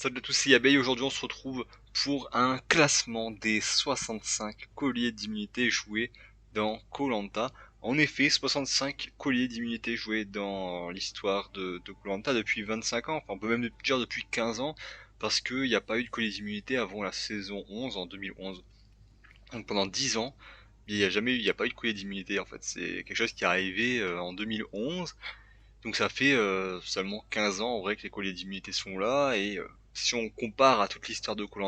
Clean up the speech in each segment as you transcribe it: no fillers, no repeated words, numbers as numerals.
Salut à tous, c'est Yabe. Aujourd'hui on se retrouve pour un classement des 65 colliers d'immunité joués dans koh. En effet, 65 colliers d'immunité joués dans l'histoire de koh depuis 25 ans, enfin on peut même dire depuis 15 ans, parce qu'il n'y a pas eu de collier d'immunité avant la saison 11 en 2011. Donc pendant 10 ans, il n'y a pas eu de collier d'immunité en fait. C'est quelque chose qui est arrivé en 2011. Donc ça fait seulement 15 ans en vrai que les colliers d'immunité sont là et si on compare à toute l'histoire de koh,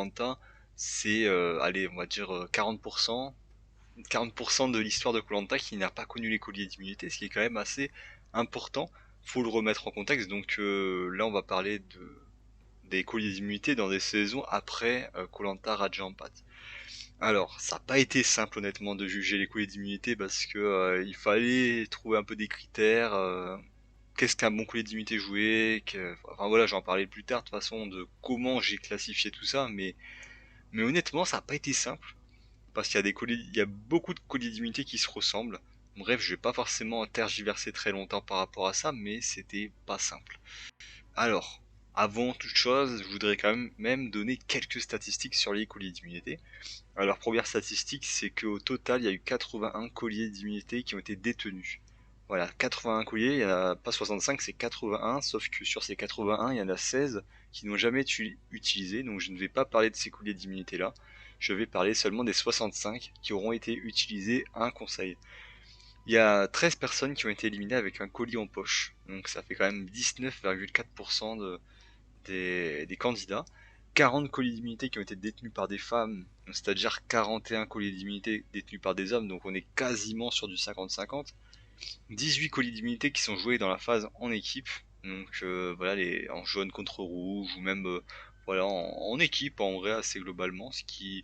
c'est allez on va dire 40% de l'histoire de koh qui n'a pas connu les colliers d'immunité, ce qui est quand même assez important. Faut le remettre en contexte. Donc là on va parler des colliers d'immunité dans des saisons après koh Raja Ampat. Alors, ça n'a pas été simple honnêtement de juger les colliers d'immunité parce que il fallait trouver un peu des critères. Qu'est-ce qu'un bon collier d'immunité joué, enfin voilà, j'en parlais plus tard de toute façon de comment j'ai classifié tout ça, mais honnêtement, ça n'a pas été simple parce qu'il y a il y a beaucoup de colliers d'immunité qui se ressemblent. Bref, je vais pas forcément tergiverser très longtemps par rapport à ça, mais c'était pas simple. Alors, avant toute chose, je voudrais quand même donner quelques statistiques sur les colliers d'immunité. Alors, première statistique, c'est qu'au total, il y a eu 81 colliers d'immunité qui ont été détenus. Voilà, 81 colliers, il n'y en a pas 65, c'est 81, sauf que sur ces 81, il y en a 16 qui n'ont jamais été utilisés, donc je ne vais pas parler de ces colliers d'immunité là, je vais parler seulement des 65 qui auront été utilisés à un conseil. Il y a 13 personnes qui ont été éliminées avec un collier en poche, donc ça fait quand même 19,4% des candidats. 40 colliers d'immunité qui ont été détenus par des femmes, c'est-à-dire 41 colliers d'immunité détenus par des hommes, donc on est quasiment sur du 50-50. 18 colliers d'immunité qui sont joués dans la phase en équipe, donc voilà, en jaune contre rouge, ou même voilà, en équipe en vrai assez globalement, ce qui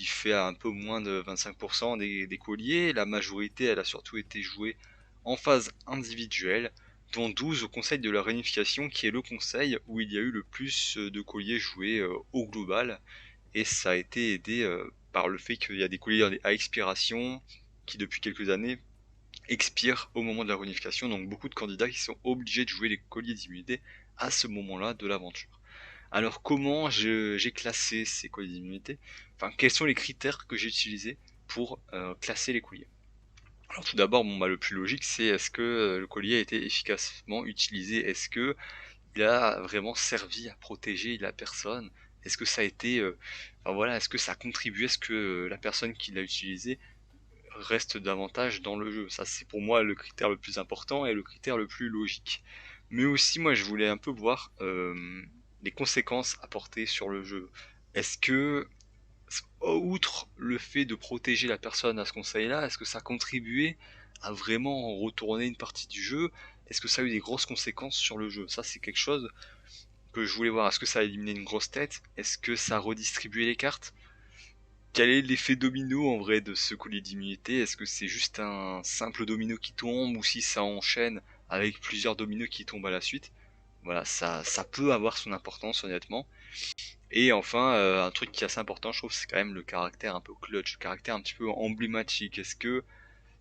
fait un peu moins de 25% des colliers. La majorité elle a surtout été jouée en phase individuelle, dont 12 au conseil de la réunification, qui est le conseil où il y a eu le plus de colliers joués au global, et ça a été aidé par le fait qu'il y a des colliers à expiration qui depuis quelques années expire au moment de la réunification, donc beaucoup de candidats qui sont obligés de jouer les colliers d'immunité à ce moment-là de l'aventure. Alors comment j'ai classé ces colliers d'immunité? Enfin, quels sont les critères que j'ai utilisés pour classer les colliers? Alors tout d'abord, bon, bah, le plus logique, c'est est-ce que le collier a été efficacement utilisé? Est-ce que il a vraiment servi à protéger la personne? Est-ce que ça a été, enfin voilà, est-ce que ça a contribué? Est-ce que la personne qui l'a utilisé reste davantage dans le jeu? Ça, c'est pour moi le critère le plus important et le critère le plus logique. Mais aussi, moi, je voulais un peu voir les conséquences apportées sur le jeu. Est-ce que, outre le fait de protéger la personne à ce conseil-là, est-ce que ça a contribué à vraiment retourner une partie du jeu? Est-ce que ça a eu des grosses conséquences sur le jeu? Ça, c'est quelque chose que je voulais voir. Est-ce que ça a éliminé une grosse tête? Est-ce que ça a redistribué les cartes? Quel est l'effet domino en vrai de ce collier d'immunité? Est-ce que c'est juste un simple domino qui tombe ou si ça enchaîne avec plusieurs dominos qui tombent à la suite? Voilà, ça peut avoir son importance honnêtement. Et enfin, un truc qui est assez important, je trouve, c'est quand même le caractère un peu clutch, le caractère un petit peu emblématique. Est-ce que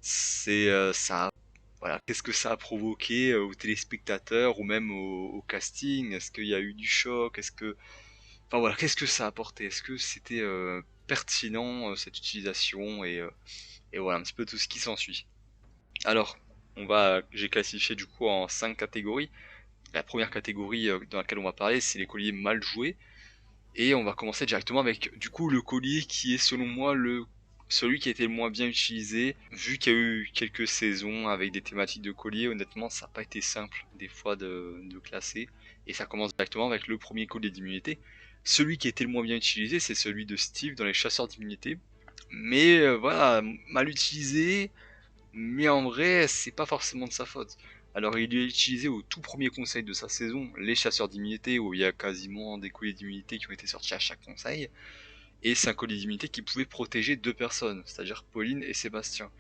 c'est ça, voilà, qu'est-ce que ça a provoqué aux téléspectateurs ou même au casting? Est-ce qu'il y a eu du choc? Enfin voilà, qu'est-ce que ça a apporté? Est-ce que c'était pertinent cette utilisation et voilà un petit peu tout ce qui s'ensuit. Alors, j'ai classifié du coup en 5 catégories. La première catégorie dans laquelle on va parler, c'est les colliers mal joués. Et on va commencer directement avec du coup le collier qui est selon moi celui qui a été le moins bien utilisé. Vu qu'il y a eu quelques saisons avec des thématiques de collier, honnêtement ça n'a pas été simple des fois de classer. Et ça commence directement avec le premier collier d'immunité. Celui qui a été le moins bien utilisé, c'est celui de Steve dans les chasseurs d'immunité. Mais voilà, mal utilisé, mais en vrai, c'est pas forcément de sa faute. Alors, il est utilisé au tout premier conseil de sa saison, les chasseurs d'immunité, où il y a quasiment des colliers d'immunité qui ont été sortis à chaque conseil. Et c'est un collier d'immunité qui pouvait protéger deux personnes, c'est-à-dire Pauline et Sébastien.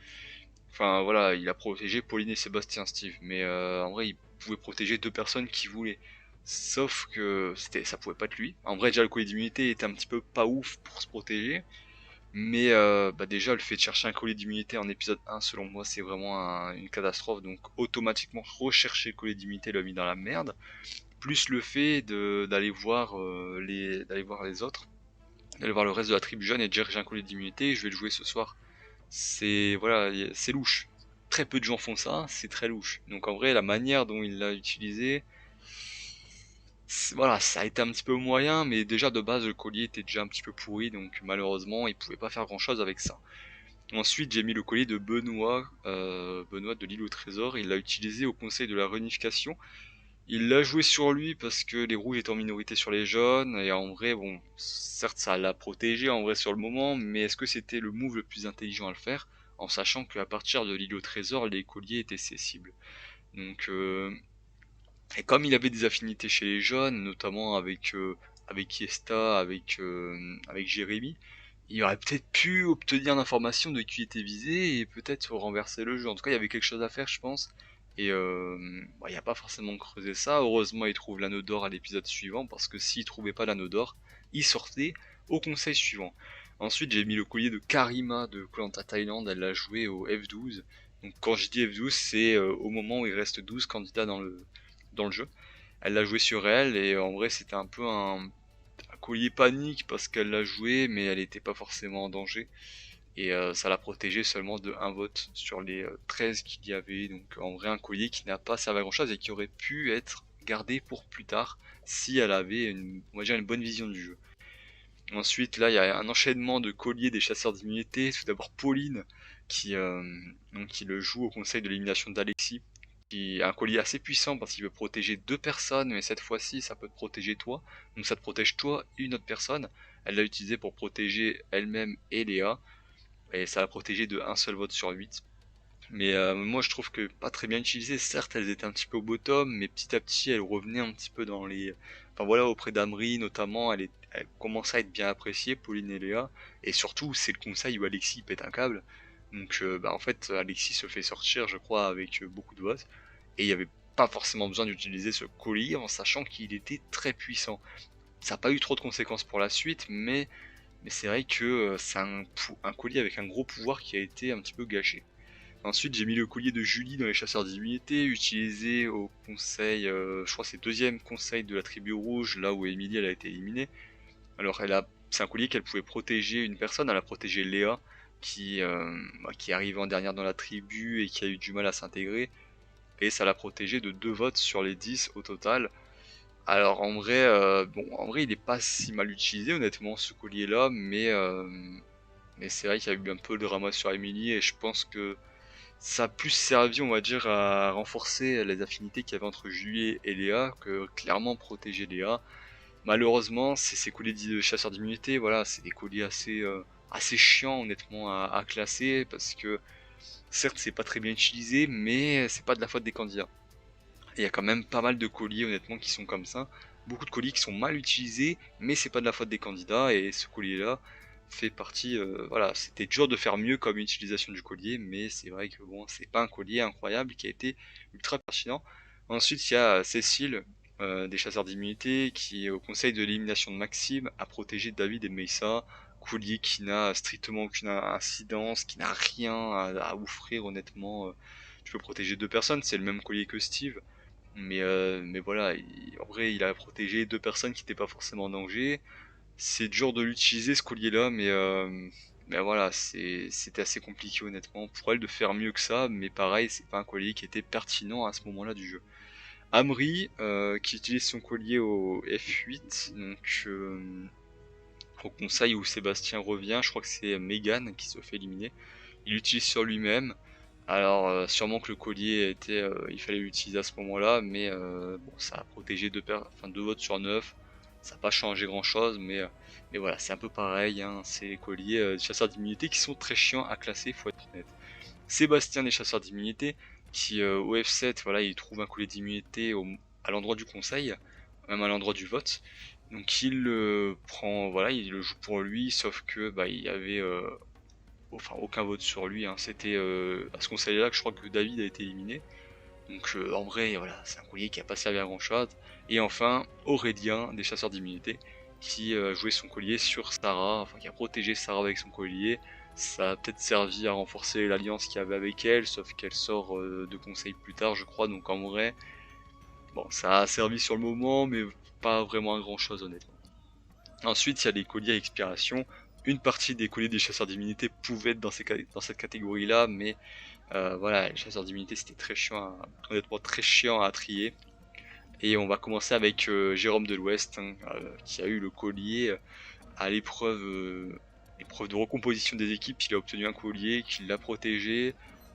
Enfin voilà, il a protégé Pauline et Sébastien, Steve, mais en vrai, il pouvait protéger deux personnes qui voulaient. Sauf que ça pouvait pas être lui. En vrai, déjà le collier d'immunité était un petit peu pas ouf pour se protéger. Mais bah déjà, le fait de chercher un collier d'immunité en épisode 1, selon moi, c'est vraiment une catastrophe. Donc automatiquement, rechercher le collier d'immunité l'a mis dans la merde. plus le fait d'aller voir, les autres, d'aller voir le reste de la tribu jeune et de dire j'ai un collier d'immunité, je vais le jouer ce soir. C'est voilà, c'est louche. Très peu de gens font ça, c'est très louche. Donc en vrai, la manière dont il l'a utilisé, voilà, ça a été un petit peu moyen, mais déjà de base le collier était déjà un petit peu pourri, donc malheureusement il pouvait pas faire grand chose avec ça. Ensuite j'ai mis le collier de Benoît, Benoît de l'île au trésor, il l'a utilisé au conseil de la réunification. Il l'a joué sur lui parce que les rouges étaient en minorité sur les jaunes, et en vrai, bon, certes ça l'a protégé en vrai sur le moment, mais est-ce que c'était le move le plus intelligent à le faire, en sachant qu'à partir de l'île au trésor, les colliers étaient ses cibles. Donc, et comme il avait des affinités chez les jaunes, notamment avec Yesta, avec Jérémy, il aurait peut-être pu obtenir l'information de qui était visé et peut-être renverser le jeu. En tout cas, il y avait quelque chose à faire, je pense. Et bah, il n'a pas forcément creusé ça. Heureusement, il trouve l'anneau d'or à l'épisode suivant, parce que s'il trouvait pas l'anneau d'or, il sortait au conseil suivant. Ensuite, j'ai mis le collier de Karima de koh Thaïlande, elle l'a joué au F12. Donc quand je dis F12, c'est au moment où il reste 12 candidats dans le jeu. Elle l'a joué sur elle, et en vrai c'était un peu un collier panique parce qu'elle l'a joué, mais elle n'était pas forcément en danger. Et ça l'a protégé seulement de un vote sur les 13 qu'il y avait. Donc en vrai un collier qui n'a pas servi à grand chose et qui aurait pu être gardé pour plus tard si elle avait on va dire une bonne vision du jeu. Ensuite là il y a un enchaînement de colliers des chasseurs d'immunité. Tout d'abord Pauline qui le joue au conseil de l'élimination d'Alexis, qui a un collier assez puissant parce qu'il peut protéger deux personnes, mais cette fois-ci ça peut te protéger toi, donc ça te protège toi et une autre personne. Elle l'a utilisé pour protéger elle-même et Léa, et ça l'a protégé de un seul vote sur 8. Mais moi je trouve que pas très bien utilisé. Certes elles étaient un petit peu au bottom, mais petit à petit elles revenaient un petit peu dans les... Enfin voilà, auprès d'Amri notamment, elle commençait à être bien appréciée, Pauline et Léa, et surtout c'est le conseil où Alexis pète un câble. Donc bah, en fait Alexis se fait sortir je crois avec beaucoup de votes, et il n'y avait pas forcément besoin d'utiliser ce collier en sachant qu'il était très puissant. Ça n'a pas eu trop de conséquences pour la suite, mais c'est vrai que c'est un collier avec un gros pouvoir qui a été un petit peu gâché. Ensuite, j'ai mis le collier de Julie dans les chasseurs d'immunité, utilisé au conseil, je crois que c'est le deuxième conseil de la tribu rouge, là où Emilie elle a été éliminée. Alors c'est un collier qu'elle pouvait protéger une personne, elle a protégé Léa, qui arrivait en dernière dans la tribu et qui a eu du mal à s'intégrer, et ça l'a protégé de 2 votes sur les 10 au total. Alors en vrai, en vrai il est pas si mal utilisé honnêtement ce collier là, mais c'est vrai qu'il y a eu un peu de drama sur Emily, et je pense que ça a plus servi, on va dire, à renforcer les affinités qu'il y avait entre Julie et Léa que clairement protéger Léa. Malheureusement, c'est ces colliers de chasseurs d'immunité, voilà, c'est des colliers assez chiants honnêtement à classer, parce que certes c'est pas très bien utilisé, mais c'est pas de la faute des candidats. Et il y a quand même pas mal de colliers honnêtement qui sont comme ça, beaucoup de colliers qui sont mal utilisés, mais c'est pas de la faute des candidats, et ce collier là fait partie, voilà, c'était dur de faire mieux comme utilisation du collier, mais c'est vrai que bon, c'est pas un collier incroyable qui a été ultra pertinent. Ensuite, il y a Cécile, des chasseurs d'immunité, qui au conseil de l'élimination de Maxime a protégé David et Meissa, collier qui n'a strictement aucune incidence, qui n'a rien à offrir honnêtement. Tu peux protéger deux personnes, c'est le même collier que Steve, mais voilà, en vrai il a protégé deux personnes qui n'étaient pas forcément en danger. C'est dur de l'utiliser ce collier là, mais voilà, c'était assez compliqué honnêtement pour elle de faire mieux que ça, mais pareil c'est pas un collier qui était pertinent à ce moment là du jeu. Amri, qui utilise son collier au F8, donc au conseil où Sébastien revient, je crois que c'est Megan qui se fait éliminer, il l'utilise sur lui-même. Alors sûrement que le collier était, il fallait l'utiliser à ce moment-là, mais bon, ça a protégé deux votes sur 9, ça n'a pas changé grand-chose, mais voilà, c'est un peu pareil, hein, c'est les colliers des chasseurs d'immunité qui sont très chiants à classer, faut être honnête. Sébastien des chasseurs d'immunité, qui au F7, voilà, il trouve un collier d'immunité à l'endroit du conseil, même à l'endroit du vote, donc il le prend, voilà, il le joue pour lui, sauf que bah, il y avait enfin aucun vote sur lui, hein. C'était à ce conseil là que je crois que David a été éliminé, donc en vrai voilà, c'est un collier qui a pas servi à grand chose. Et enfin Aurélien des chasseurs d'immunité, qui jouait son collier sur Sarah, enfin qui a protégé Sarah avec son collier. Ça a peut-être servi à renforcer l'alliance qu'il y avait avec elle, sauf qu'elle sort de conseil plus tard je crois, donc en vrai Bon, ça a servi sur le moment, mais pas vraiment à grand chose honnêtement. Ensuite, il y a les colliers à expiration. Une partie des colliers des chasseurs d'immunité pouvaient être dans cette catégorie-là, mais voilà, les chasseurs d'immunité c'était très chiant, honnêtement très chiant à trier. Et on va commencer avec Jérôme de l'Ouest, hein, qui a eu le collier à l'épreuve de recomposition des équipes. Il a obtenu un collier qui l'a protégé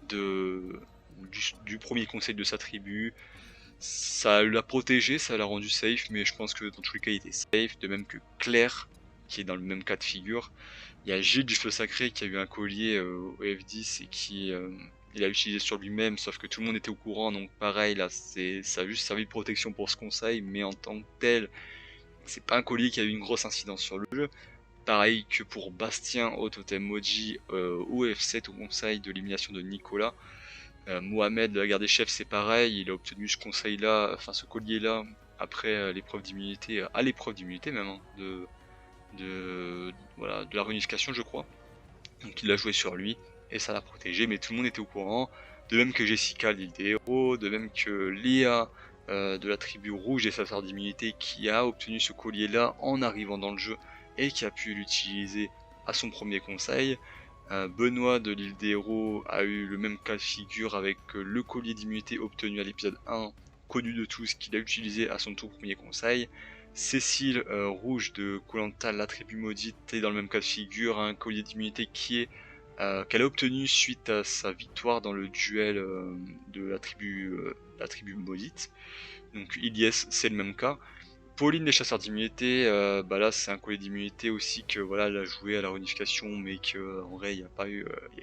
du premier conseil de sa tribu. Ça l'a protégé, ça l'a rendu safe, mais je pense que dans tous les cas il était safe, de même que Claire, qui est dans le même cas de figure. Il y a Gilles du Feu Sacré qui a eu un collier au F10 et qui il a utilisé sur lui-même, sauf que tout le monde était au courant, donc pareil là, ça a juste servi de protection pour ce conseil, mais en tant que tel, c'est pas un collier qui a eu une grosse incidence sur le jeu. Pareil que pour Bastien au Totem Moji au F7 au conseil de l'élimination de Nicolas. Mohamed, la garde des chefs, c'est pareil, il a obtenu ce conseil-là, enfin ce collier-là, après l'épreuve d'immunité, à l'épreuve d'immunité même, hein, voilà, de la réunification, je crois. Donc il l'a joué sur lui, et ça l'a protégé, mais tout le monde était au courant. De même que Jessica, l'île des héros, de même que Léa, de la tribu rouge des chasseurs d'immunité, qui a obtenu ce collier-là en arrivant dans le jeu, et qui a pu l'utiliser à son premier conseil. Benoît de l'île des héros a eu le même cas de figure avec le collier d'immunité obtenu à l'épisode 1, connu de tous, qu'il a utilisé à son tout premier conseil. Cécile Rouge de Koh-Lanta, la tribu maudite, est dans le même cas de figure, un collier d'immunité qu'elle a obtenu suite à sa victoire dans le duel de la tribu maudite. Donc Ilyes, c'est le même cas. Pauline des chasseurs d'immunité, bah là c'est un collier d'immunité aussi que voilà, elle a joué à la réunification, mais que en vrai il n'y a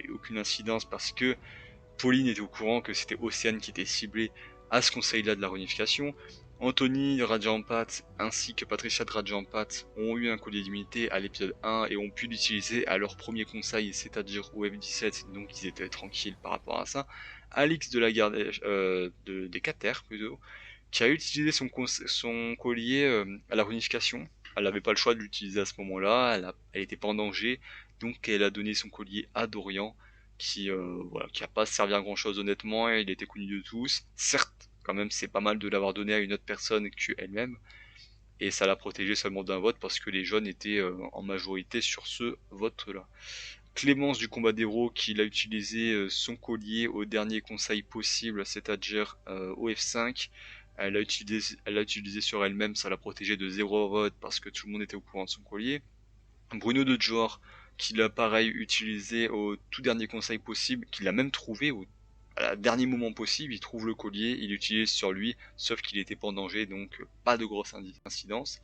eu aucune incidence parce que Pauline était au courant que c'était Océane qui était ciblée à ce conseil-là de la réunification. Anthony Rajampat ainsi que Patricia de Rajampat ont eu un collier d'immunité à l'épisode 1 et ont pu l'utiliser à leur premier conseil, c'est-à-dire au F17, donc ils étaient tranquilles par rapport à ça. Alix de la garde des Cater plutôt, qui a utilisé son collier à la réunification. Elle n'avait pas le choix de l'utiliser à ce moment-là, elle était pas en danger, donc elle a donné son collier à Dorian, voilà, qui a pas servi à grand chose honnêtement, et il était connu de tous. Certes, quand même, c'est pas mal de l'avoir donné à une autre personne qu'elle-même, et ça l'a protégé seulement d'un vote parce que les jeunes étaient en majorité sur ce vote-là. Clémence du combat d'héros qui l'a utilisé son collier au dernier conseil possible, c'est-à-dire au F5. Elle l'a utilisé sur elle-même, ça l'a protégé de 0 vote parce que tout le monde était au courant de son collier. Bruno de Jor qui l'a pareil utilisé au tout dernier conseil possible, qu'il a même trouvé à dernier moment possible, il trouve le collier, il l'utilise sur lui, sauf qu'il était pas en danger, donc pas de grosse incidence.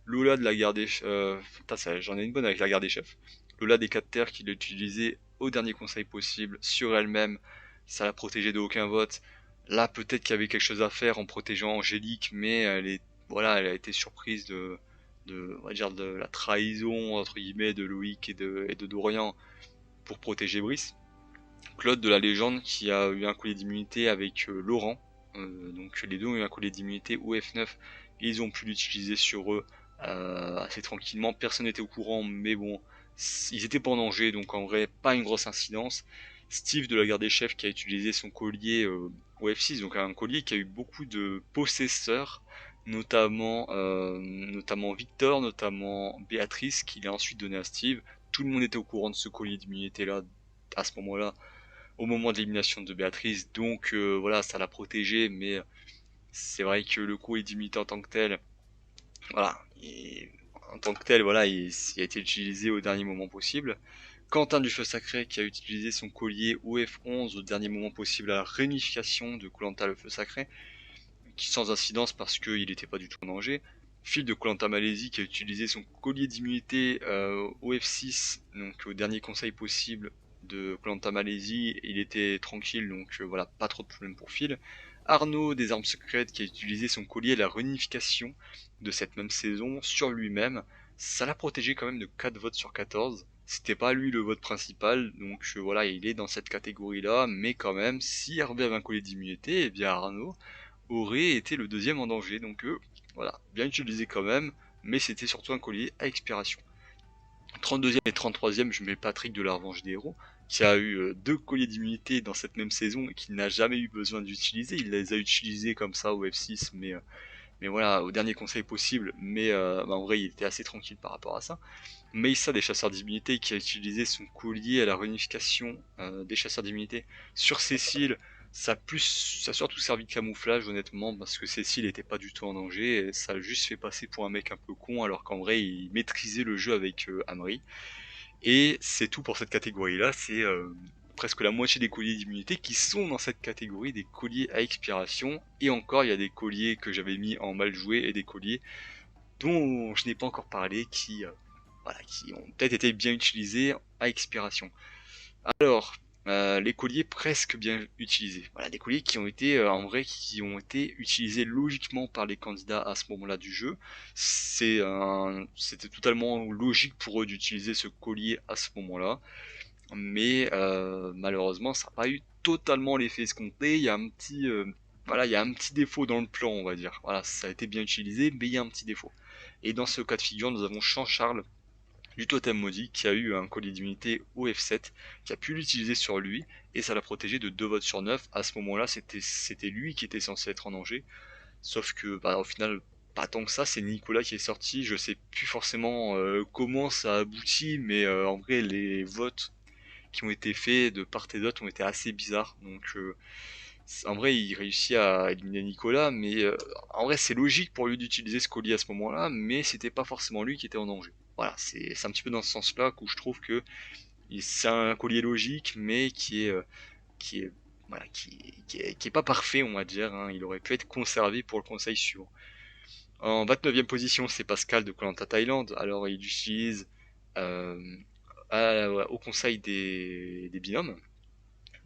Lola de la garde des j'en ai une bonne avec la garde des chefs. Lola des 4 terres qui l'a utilisé au dernier conseil possible sur elle-même, ça l'a protégée de aucun vote. Là peut-être qu'il y avait quelque chose à faire en protégeant Angélique, mais elle a été surprise on va dire de la trahison entre guillemets de Loïc et de Dorian pour protéger Brice. Claude de la légende qui a eu un collier d'immunité avec Laurent, donc les deux ont eu un collier d'immunité au F9 et ils ont pu l'utiliser sur eux assez tranquillement, personne n'était au courant, mais bon, ils étaient pas en danger, donc en vrai pas une grosse incidence. Steve de la garde des chefs qui a utilisé son collier au F6, donc un collier qui a eu beaucoup de possesseurs, notamment Victor, notamment Béatrice, qui l'a ensuite donné à Steve. Tout le monde était au courant de ce collier d'immunité là à ce moment-là, au moment de l'élimination de Béatrice, donc voilà, ça l'a protégé, mais c'est vrai que le collier d'immunité en tant que tel, voilà, en tant que tel, voilà, il a été utilisé au dernier moment possible. Quentin du Feu Sacré qui a utilisé son collier OF11 au dernier moment possible à la réunification de Koh-Lanta le Feu Sacré, qui sans incidence parce qu'il n'était pas du tout en danger. Phil de Koh-Lanta Malaisie qui a utilisé son collier d'immunité au F6, donc au dernier conseil possible de Koh-Lanta Malaisie, il était tranquille, donc voilà, pas trop de problème pour Phil. Arnaud des armes secrètes qui a utilisé son collier à la réunification de cette même saison sur lui-même, ça l'a protégé quand même de 4 votes sur 14. C'était pas lui le vote principal, donc voilà, il est dans cette catégorie-là, mais quand même, si Hervé avait un collier d'immunité, eh bien Arnaud aurait été le deuxième en danger, donc voilà, bien utilisé quand même, mais c'était surtout un collier à expiration. 32e et 33e, je mets Patrick de la Revanche des Héros, qui a eu deux colliers d'immunité dans cette même saison et qui n'a jamais eu besoin d'utiliser. Il les a utilisés comme ça au F6, mais voilà, au dernier conseil possible. Mais en vrai, il était assez tranquille par rapport à ça. Meissa des chasseurs d'immunité qui a utilisé son collier à la réunification des chasseurs d'immunité sur Cécile. Ça a surtout servi de camouflage honnêtement parce que Cécile était pas du tout en danger et ça a juste fait passer pour un mec un peu con alors qu'en vrai il maîtrisait le jeu avec Amri. Et c'est tout pour cette catégorie là, c'est presque la moitié des colliers d'immunité qui sont dans cette catégorie des colliers à expiration. Et encore il y a des colliers que j'avais mis en mal joué et des colliers dont je n'ai pas encore parlé qui ont peut-être été bien utilisés à expiration. Alors, les colliers presque bien utilisés. Voilà, des colliers qui ont été en vrai qui ont été utilisés logiquement par les candidats à ce moment-là du jeu. C'était totalement logique pour eux d'utiliser ce collier à ce moment-là, mais malheureusement, ça n'a pas eu totalement l'effet escompté. Il y a un petit voilà, il y a un petit défaut dans le plan, on va dire. Voilà, ça a été bien utilisé, mais il y a un petit défaut. Et dans ce cas de figure, nous avons Jean-Charles du Totem Maudit qui a eu un collier d'immunité au F7, qui a pu l'utiliser sur lui, et ça l'a protégé de 2 votes sur 9. À ce moment-là, c'était lui qui était censé être en danger, sauf que au final, pas tant que ça, c'est Nicolas qui est sorti. Je sais plus forcément comment ça a abouti, mais en vrai, les votes qui ont été faits de part et d'autre ont été assez bizarres. Donc en vrai, il réussit à éliminer Nicolas, mais en vrai, c'est logique pour lui d'utiliser ce collier à ce moment-là, mais c'était pas forcément lui qui était en danger. Voilà, c'est un petit peu dans ce sens-là où je trouve que c'est un collier logique, mais qui est voilà, qui est pas parfait, on va dire. Hein. Il aurait pu être conservé pour le conseil suivant. En 29e position, c'est Pascal de koh Thaïlande. Alors, il utilise euh, au conseil des binômes.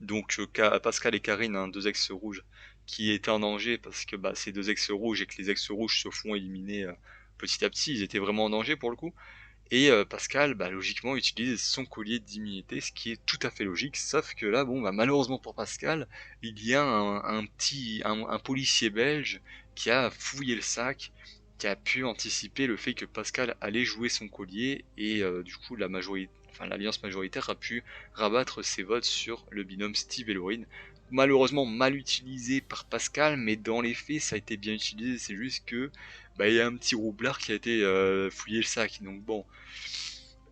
Donc Pascal et Karine, hein, deux ex rouges, qui étaient en danger parce que c'est deux ex rouges et que les ex rouges se font éliminer petit à petit. Ils étaient vraiment en danger pour le coup. Et Pascal, logiquement, utilise son collier d'immunité, ce qui est tout à fait logique. Sauf que là, bon, malheureusement pour Pascal, il y a un policier belge qui a fouillé le sac, qui a pu anticiper le fait que Pascal allait jouer son collier et du coup l'alliance majoritaire a pu rabattre ses votes sur le binôme Steve et Laurine. Malheureusement mal utilisé par Pascal, mais dans les faits ça a été bien utilisé. C'est juste que il y a un petit roublard qui a été fouillé le sac. Donc bon,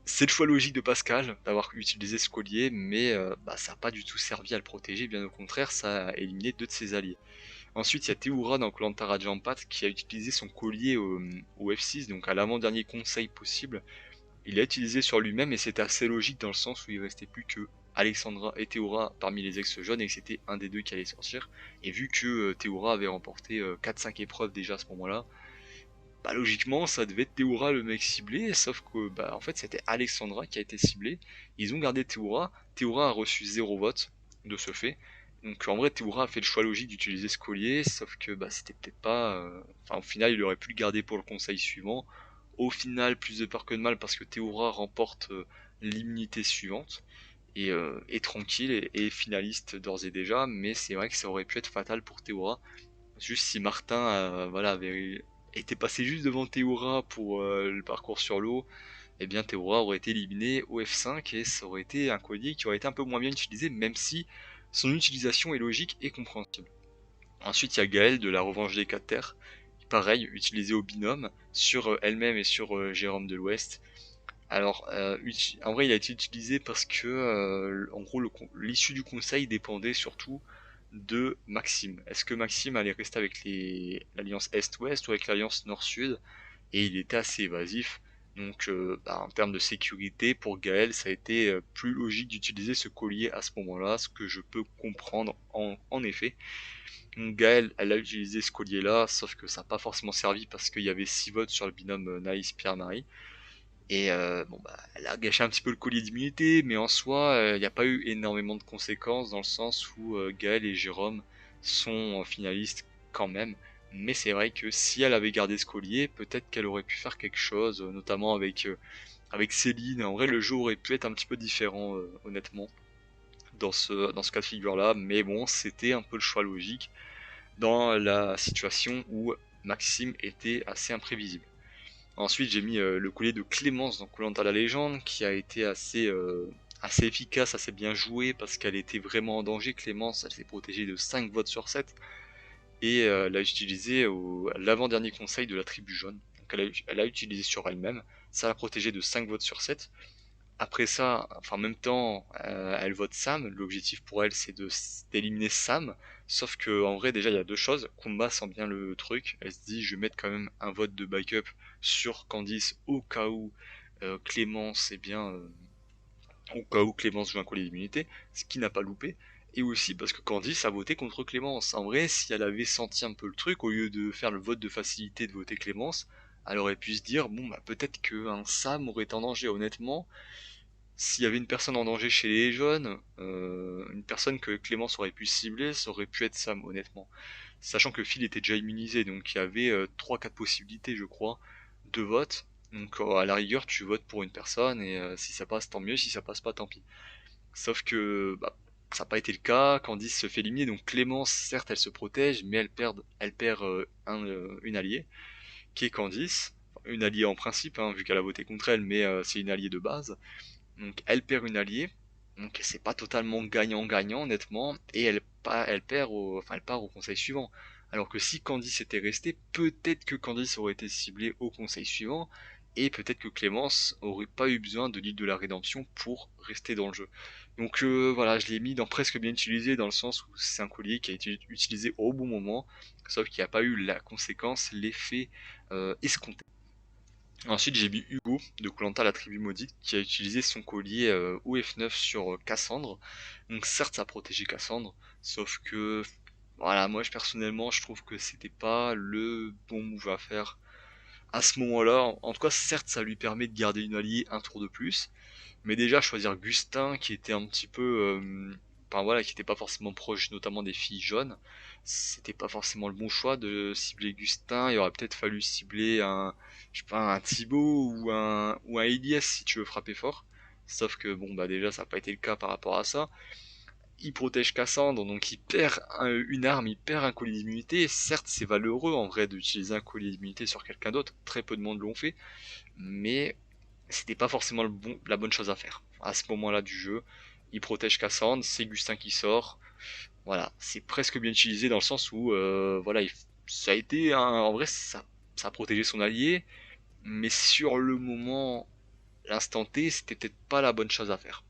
c'est le choix logique de Pascal d'avoir utilisé ce collier, mais ça n'a pas du tout servi à le protéger, bien au contraire, ça a éliminé deux de ses alliés. Ensuite, il y a Théoura dans koh Jampat qui a utilisé son collier au F6, donc à l'avant-dernier conseil possible. Il l'a utilisé sur lui-même et c'était assez logique dans le sens où il restait plus que Alexandra et Théoura parmi les ex-jeunes et que c'était un des deux qui allait sortir. Et vu que Théoura avait remporté 4-5 épreuves déjà à ce moment-là, logiquement ça devait être Théoura le mec ciblé, sauf que en fait c'était Alexandra qui a été ciblée. Ils ont gardé Théoura, Théoura a reçu 0 vote de ce fait. Donc en vrai Théoura a fait le choix logique d'utiliser ce collier, sauf que c'était peut-être pas... Enfin au final il aurait pu le garder pour le conseil suivant. Au final plus de peur que de mal parce que Théoura remporte l'immunité suivante et tranquille et finaliste d'ores et déjà, mais c'est vrai que ça aurait pu être fatal pour Théoura. Juste si Martin avait été passé juste devant Théoura pour le parcours sur l'eau, eh bien Théoura aurait été éliminé au F5 et ça aurait été un collier qui aurait été un peu moins bien utilisé, même si son utilisation est logique et compréhensible. Ensuite, il y a Gaël de la Revanche des 4 Terres, pareil, utilisé au binôme sur elle-même et sur Jérôme de l'Ouest. Alors, en vrai, il a été utilisé parce que, en gros, l'issue du conseil dépendait surtout de Maxime. Est-ce que Maxime allait rester avec l'alliance Est-Ouest ou avec l'alliance Nord-Sud? Et il était assez évasif. Donc, en termes de sécurité, pour Gaël, ça a été plus logique d'utiliser ce collier à ce moment-là, ce que je peux comprendre en effet. Donc, Gaël, elle a utilisé ce collier-là, sauf que ça n'a pas forcément servi parce qu'il y avait 6 votes sur le binôme Naïs-Pierre-Marie. Et elle a gâché un petit peu le collier d'immunité, mais en soi, il n'y a pas eu énormément de conséquences dans le sens où Gaël et Jérôme sont finalistes quand même. Mais c'est vrai que si elle avait gardé ce collier, peut-être qu'elle aurait pu faire quelque chose, notamment avec Céline. En vrai, le jeu aurait pu être un petit peu différent, honnêtement, dans ce cas de figure-là. Mais bon, c'était un peu le choix logique dans la situation où Maxime était assez imprévisible. Ensuite, j'ai mis le collier de Clémence dans koh la Légende, qui a été assez efficace, assez bien jouée, parce qu'elle était vraiment en danger. Clémence, elle s'est protégée de 5 votes sur 7, et elle l'a utilisé à l'avant-dernier conseil de la tribu jaune. Donc elle a utilisé sur elle-même, ça l'a protégée de 5 votes sur 7. Après ça, enfin en même temps, elle vote Sam. L'objectif pour elle, c'est d'éliminer Sam. Sauf que en vrai, déjà, il y a deux choses. Kumba sent bien le truc. Elle se dit, je vais mettre quand même un vote de backup sur Candice au cas où Clémence, eh bien, au cas où Clémence joue un collier d'immunité, ce qui n'a pas loupé. Et aussi parce que Candice a voté contre Clémence. En vrai, si elle avait senti un peu le truc, au lieu de faire le vote de facilité de voter Clémence, elle aurait pu se dire, bon, bah peut-être qu'un Sam aurait été en danger. Honnêtement, s'il y avait une personne en danger chez les jeunes, une personne que Clémence aurait pu cibler, ça aurait pu être Sam, honnêtement. Sachant que Phil était déjà immunisé, donc il y avait 3-4 possibilités, je crois, de vote. Donc à la rigueur, tu votes pour une personne, et si ça passe, tant mieux, si ça passe pas, tant pis. Sauf que bah, ça n'a pas été le cas, Candice se fait éliminer, donc Clémence, certes, elle se protège, mais elle perd une alliée, qui est Candice. Enfin, une alliée en principe, hein, vu qu'elle a voté contre elle, mais c'est une alliée de base. Donc elle perd une alliée, donc c'est pas totalement gagnant-gagnant honnêtement, et elle part au conseil suivant. Alors que si Candice était restée, peut-être que Candice aurait été ciblée au conseil suivant, et peut-être que Clémence aurait pas eu besoin de l'île de la rédemption pour rester dans le jeu. Donc voilà, je l'ai mis dans presque bien utilisé, dans le sens où c'est un collier qui a été utilisé au bon moment, sauf qu'il n'y a pas eu la conséquence, l'effet escompté. Ensuite, j'ai mis Hugo de koh la tribu maudite qui a utilisé son collier OF9 sur Cassandre. Donc certes, ça a protégé Cassandre, sauf que voilà, moi personnellement, je trouve que c'était pas le bon move à faire à ce moment-là. En tout cas, certes, ça lui permet de garder une alliée un tour de plus, mais déjà choisir Gustin qui était un petit peu, enfin voilà, qui était pas forcément proche, notamment des filles jaunes, c'était pas forcément le bon choix de cibler Gustin. Il aurait peut-être fallu cibler je sais pas, un Thibaut ou un Elias si tu veux frapper fort. Sauf que bon bah déjà ça n'a pas été le cas par rapport à ça. Il protège Cassandre, donc il perd une arme, il perd un collier d'immunité. Certes, c'est valeureux en vrai d'utiliser un collier d'immunité sur quelqu'un d'autre. Très peu de monde l'ont fait, mais c'était pas forcément la bonne chose à faire. À ce moment-là du jeu, il protège Cassandre, c'est Gustin qui sort. Voilà, c'est presque bien utilisé dans le sens où, voilà, ça a été, en vrai, ça a protégé son allié, mais sur le moment, l'instant T, c'était peut-être pas la bonne chose à faire.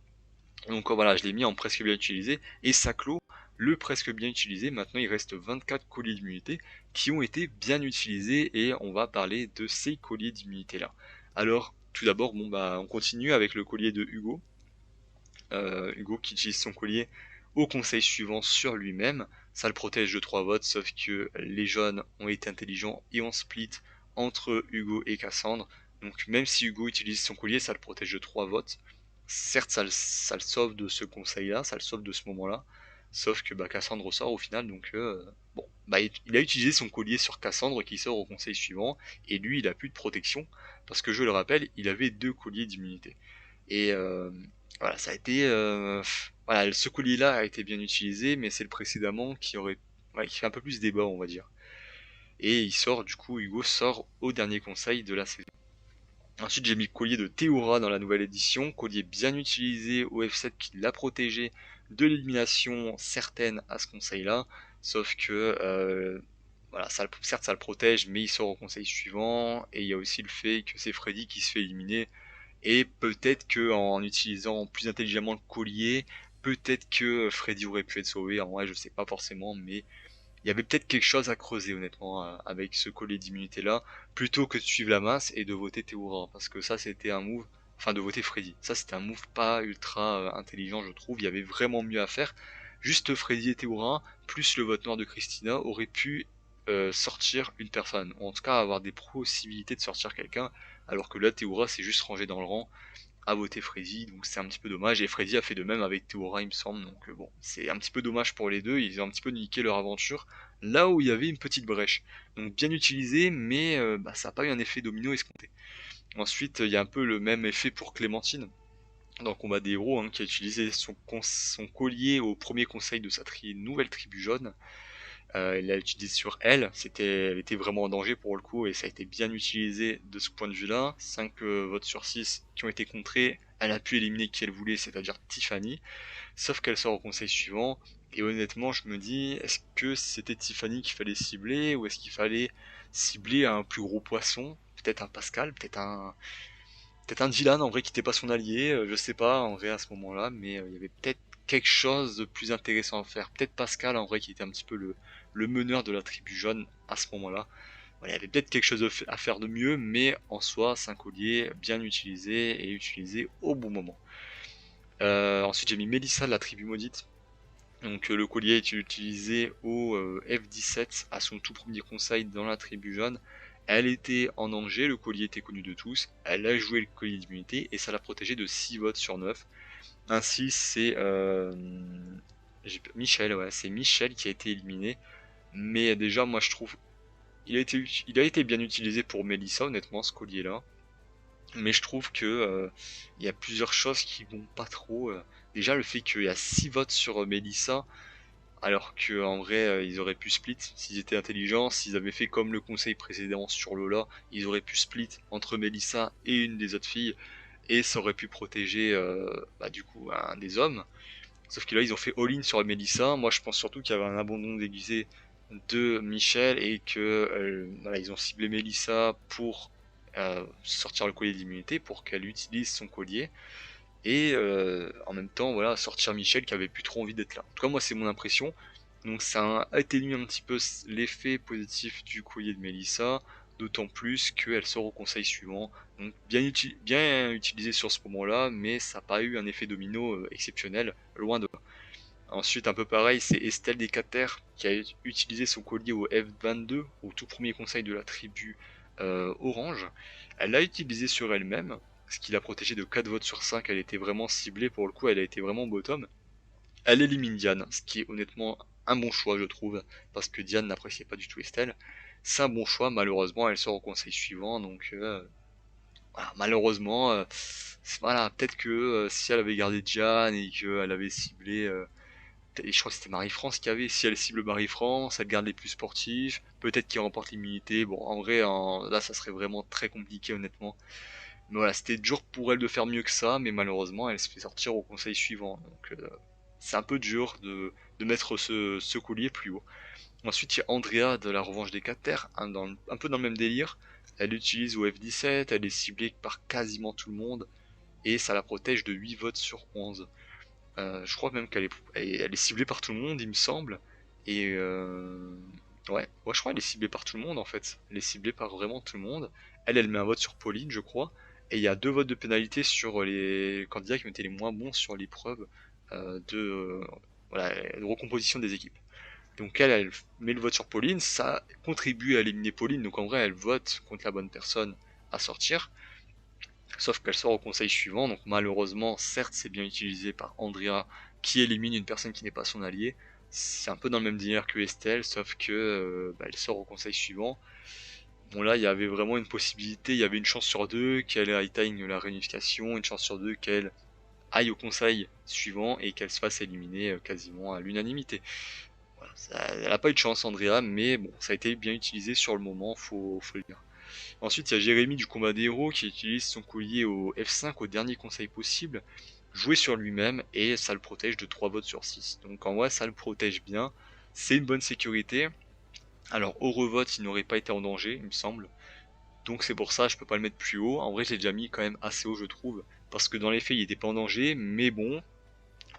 Donc voilà, je l'ai mis en presque bien utilisé, et ça clôt le presque bien utilisé. Maintenant, il reste 24 colliers d'immunité qui ont été bien utilisés, et on va parler de ces colliers d'immunité là. Alors, tout d'abord, bon bah, on continue avec le collier de Hugo. Hugo qui utilise son collier au conseil suivant sur lui-même. Ça le protège de 3 votes, sauf que les jaunes ont été intelligents et ont split entre Hugo et Cassandre. Donc même si Hugo utilise son collier, ça le protège de 3 votes. Certes, ça le sauve de ce conseil-là, ça le sauve de ce moment-là. Sauf que bah, Cassandre sort au final, donc bon, bah, il a utilisé son collier sur Cassandre qui sort au conseil suivant, et lui il a plus de protection, parce que je le rappelle, il avait 2 colliers d'immunité. Et voilà, ça a été. Voilà, ce collier-là a été bien utilisé, mais c'est le précédemment qui aurait. Ouais, qui fait un peu plus débat, on va dire. Et il sort, du coup, Hugo sort au dernier conseil de la saison. Ensuite, j'ai mis le collier de Théora dans la nouvelle édition, collier bien utilisé au F7 qui l'a protégé de l'élimination certaine à ce conseil-là, sauf que voilà, certes ça le protège, mais il sort au conseil suivant, et il y a aussi le fait que c'est Freddy qui se fait éliminer, et peut-être que en utilisant plus intelligemment le collier, peut-être que Freddy aurait pu être sauvé. En vrai, je sais pas forcément, mais il y avait peut-être quelque chose à creuser honnêtement avec ce collier d'immunité là, plutôt que de suivre la masse et de voter Théora, parce que ça c'était un move, enfin de voter Freddy. Ça c'était un move pas ultra intelligent, je trouve. Il y avait vraiment mieux à faire. Juste Freddy et Théora plus le vote noir de Christina auraient pu sortir une personne, ou en tout cas avoir des possibilités de sortir quelqu'un, alors que là Théora s'est juste rangé dans le rang à voter Freddy, donc c'est un petit peu dommage, et Freddy a fait de même avec Théora il me semble, donc bon, c'est un petit peu dommage pour les deux, ils ont un petit peu niqué leur aventure, là où il y avait une petite brèche. Donc bien utilisé, mais bah, ça n'a pas eu un effet domino escompté. Ensuite, il y a un peu le même effet pour Clémentine, dans le combat des héros, qui a utilisé son collier au premier conseil de sa nouvelle tribu jaune. il l'a utilisé sur elle, elle était vraiment en danger pour le coup, et ça a été bien utilisé de ce point de vue-là. 5 votes sur 6 qui ont été contrés, elle a pu éliminer qui elle voulait, c'est-à-dire Tiffany, sauf qu'elle sort au conseil suivant, et honnêtement je me dis, est-ce que c'était Tiffany qu'il fallait cibler, ou est-ce qu'il fallait cibler un plus gros poisson, peut-être un Pascal, peut-être un Dylan en vrai qui n'était pas son allié, je sais pas en vrai à ce moment-là, mais il y avait peut-être quelque chose de plus intéressant à faire. Peut-être Pascal en vrai qui était un petit peu le meneur de la tribu jaune à ce moment-là. Voilà, il y avait peut-être quelque chose à faire de mieux, mais en soi, c'est un collier bien utilisé et utilisé au bon moment. Ensuite, j'ai mis Mélissa de la tribu maudite. Donc le collier est utilisé au F17 à son tout premier conseil dans la tribu jaune. Elle était en danger, le collier était connu de tous, elle a joué le collier d'immunité et ça l'a protégé de 6 votes sur 9. Ainsi c'est Michel, ouais, c'est Michel qui a été éliminé. Mais déjà moi je trouve il a été bien utilisé pour Mélissa honnêtement ce collier là. Mais je trouve que il y a plusieurs choses qui vont pas trop. Déjà le fait qu'il y a 6 votes sur Mélissa, alors que en vrai, ils auraient pu split s'ils étaient intelligents, s'ils avaient fait comme le conseil précédent sur Lola, ils auraient pu split entre Melissa et une des autres filles, et ça aurait pu protéger du coup un des hommes. Sauf que là, ils ont fait all-in sur Melissa. Moi, je pense surtout qu'il y avait un abandon déguisé de Michel et que voilà, ils ont ciblé Melissa pour sortir le collier d'immunité, pour qu'elle utilise son collier et en même temps voilà sortir Michel qui avait plus trop envie d'être là. En tout cas moi c'est mon impression. Donc ça a atténué un petit peu l'effet positif du collier de Melissa, d'autant plus qu'elle sort au conseil suivant. Donc bien utilisé sur ce moment-là, mais ça n'a pas eu un effet domino exceptionnel, loin de là. Ensuite un peu pareil, c'est Estelle Decater qui a utilisé son collier au F22, au tout premier conseil de la tribu Orange. Elle l'a utilisé sur elle-même, ce qui l'a protégée de 4 votes sur 5, elle était vraiment ciblée pour le coup, elle a été vraiment bottom. Elle élimine Diane, ce qui est honnêtement un bon choix je trouve, parce que Diane n'appréciait pas du tout Estelle. C'est un bon choix, malheureusement elle sort au conseil suivant, donc voilà, malheureusement, voilà, peut-être que si elle avait gardé Diane et qu'elle avait ciblé et je crois que c'était Marie-France qui avait, si elle cible Marie-France, elle garde les plus sportifs, peut-être qu'il remporte l'immunité. Bon, en vrai, là, ça serait vraiment très compliqué, honnêtement. Mais voilà, c'était dur pour elle de faire mieux que ça, mais malheureusement, elle se fait sortir au conseil suivant. Donc, c'est un peu dur de mettre ce collier plus haut. Ensuite, il y a Andrea de la revanche des 4 terres, un peu dans le même délire. Elle l'utilise au F17, elle est ciblée par quasiment tout le monde, et ça la protège de 8 votes sur 11. Je crois même elle est ciblée par tout le monde, il me semble. Et ouais, je crois qu'elle est ciblée par tout le monde en fait. Elle est ciblée par vraiment tout le monde. Elle met un vote sur Pauline, je crois. Et il y a 2 votes de pénalité sur les candidats qui ont été les moins bons sur l'épreuve voilà, de recomposition des équipes. Donc elle met le vote sur Pauline, ça contribue à éliminer Pauline. Donc en vrai, elle vote contre la bonne personne à sortir. Sauf qu'elle sort au conseil suivant, donc malheureusement, certes, c'est bien utilisé par Andrea qui élimine une personne qui n'est pas son allié. C'est un peu dans le même délire que Estelle, sauf que elle sort au conseil suivant. Bon là, il y avait vraiment une possibilité, il y avait une chance sur deux qu'elle atteigne la réunification, une chance sur deux qu'elle aille au conseil suivant et qu'elle se fasse éliminer quasiment à l'unanimité. Voilà, elle n'a pas eu de chance, Andrea, mais bon, ça a été bien utilisé sur le moment, faut le dire. Ensuite, il y a Jérémy du combat des héros qui utilise son collier au F5 au dernier conseil possible, joué sur lui-même, et ça le protège de 3 votes sur 6. Donc en vrai, ça le protège bien. C'est une bonne sécurité. Alors au revote, il n'aurait pas été en danger, il me semble. Donc c'est pour ça, je peux pas le mettre plus haut. En vrai, je l'ai déjà mis quand même assez haut, je trouve. Parce que dans les faits, il était pas en danger, mais bon,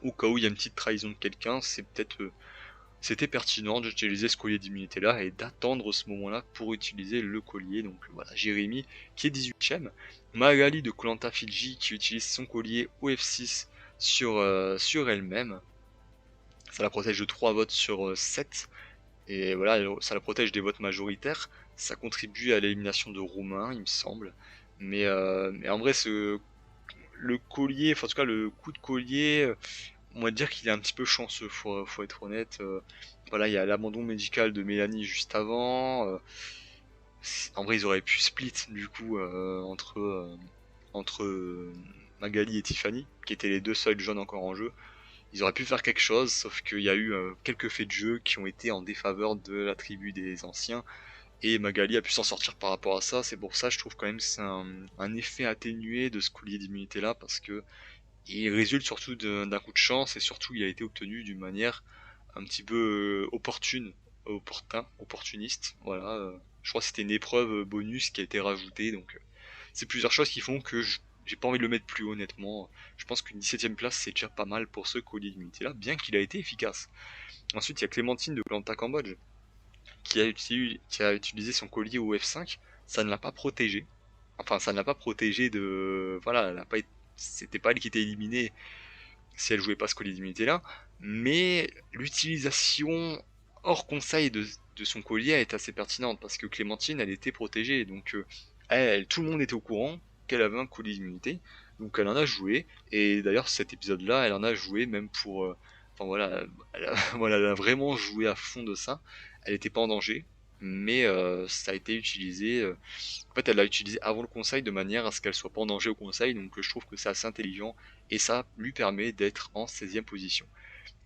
au cas où il y a une petite trahison de quelqu'un, c'était pertinent d'utiliser ce collier d'immunité là et d'attendre ce moment là pour utiliser le collier. Donc voilà, Jérémy qui est 18ème, Magali de Koh-Lanta Fidji qui utilise son collier au F6 sur elle-même, ça la protège de 3 votes sur 7 et voilà, ça la protège des votes majoritaires, ça contribue à l'élimination de Romain il me semble, mais en vrai le collier, enfin en tout cas le coup de collier, on va dire qu'il est un petit peu chanceux, faut être honnête. Voilà, il y a l'abandon médical de Mélanie juste avant. En vrai, ils auraient pu split du coup entre Magali et Tiffany, qui étaient les deux seuls jeunes encore en jeu. Ils auraient pu faire quelque chose, sauf qu'il y a eu quelques faits de jeu qui ont été en défaveur de la tribu des anciens, et Magali a pu s'en sortir par rapport à ça. C'est pour ça, je trouve quand même que c'est un effet atténué de ce collier d'immunité là, parce que il résulte surtout d'un coup de chance, et surtout il a été obtenu d'une manière un petit peu opportuniste. Voilà, je crois que c'était une épreuve bonus qui a été rajoutée, donc c'est plusieurs choses qui font que j'ai pas envie de le mettre plus haut, honnêtement. Je pense qu'une 17ème place c'est déjà pas mal pour ce collier d'immunité là, bien qu'il a été efficace. Ensuite, il y a Clémentine de Planta Cambodge qui a utilisé son collier au F5. Ça ne l'a pas protégé. Enfin, ça ne l'a pas protégé de. Voilà, elle a pas été- c'était pas elle qui était éliminée si elle jouait pas ce collier d'immunité là, mais l'utilisation hors conseil de son collier est assez pertinente parce que Clémentine elle était protégée, donc tout le monde était au courant qu'elle avait un collier d'immunité, donc elle en a joué, et d'ailleurs cet épisode là elle en a joué même pour enfin voilà, voilà, elle a vraiment joué à fond de ça. Elle était pas en danger, mais ça a été utilisé en fait, elle l'a utilisé avant le conseil de manière à ce qu'elle soit pas en danger au conseil, donc je trouve que c'est assez intelligent et ça lui permet d'être en 16ème position.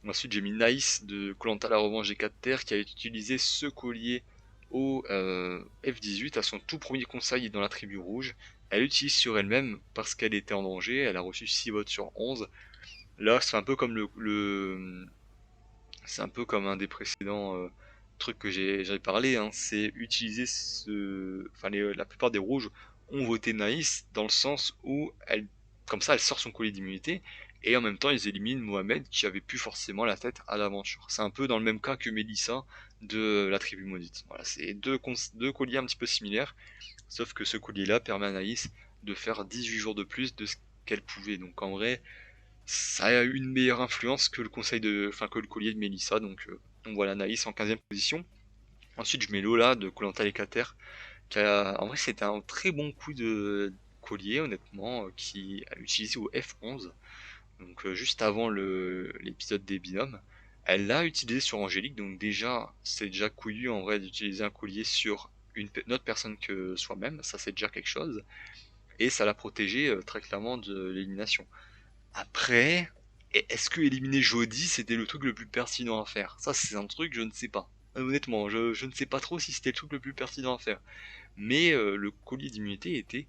Ensuite, j'ai mis Naïs de koh la revanche des 4 terres qui a utilisé ce collier au F18 à son tout premier conseil dans la tribu rouge. Elle l'utilise sur elle-même parce qu'elle était en danger, elle a reçu 6 votes sur 11. Là, c'est un peu comme c'est un peu comme un des précédents trucs que j'avais parlé, hein, c'est utiliser enfin la plupart des rouges ont voté Naïs dans le sens où comme ça, elle sort son collier d'immunité et en même temps, ils éliminent Mohamed qui avait plus forcément la tête à l'aventure. C'est un peu dans le même cas que Mélissa de la tribu maudite. Voilà, c'est deux colliers un petit peu similaires, sauf que ce collier-là permet à Naïs de faire 18 jours de plus de ce qu'elle pouvait. Donc en vrai, ça a eu une meilleure influence que que le collier de Mélissa. Donc voilà, Naïs en 15ème position. Ensuite, je mets Lola de koh les en vrai, c'était un très bon coup de collier, honnêtement, qui a utilisé au F11, donc juste avant l'épisode des binômes. Elle l'a utilisé sur Angélique, donc déjà, c'est déjà couillu en vrai d'utiliser un collier sur une autre personne que soi-même, ça c'est déjà quelque chose, et ça l'a protégé très clairement de l'élimination. Après, est-ce que éliminer Jody c'était le truc le plus pertinent à faire? Ça, c'est un truc, je ne sais pas. Honnêtement, je ne sais pas trop si c'était le truc le plus pertinent à faire. Mais le collier d'immunité était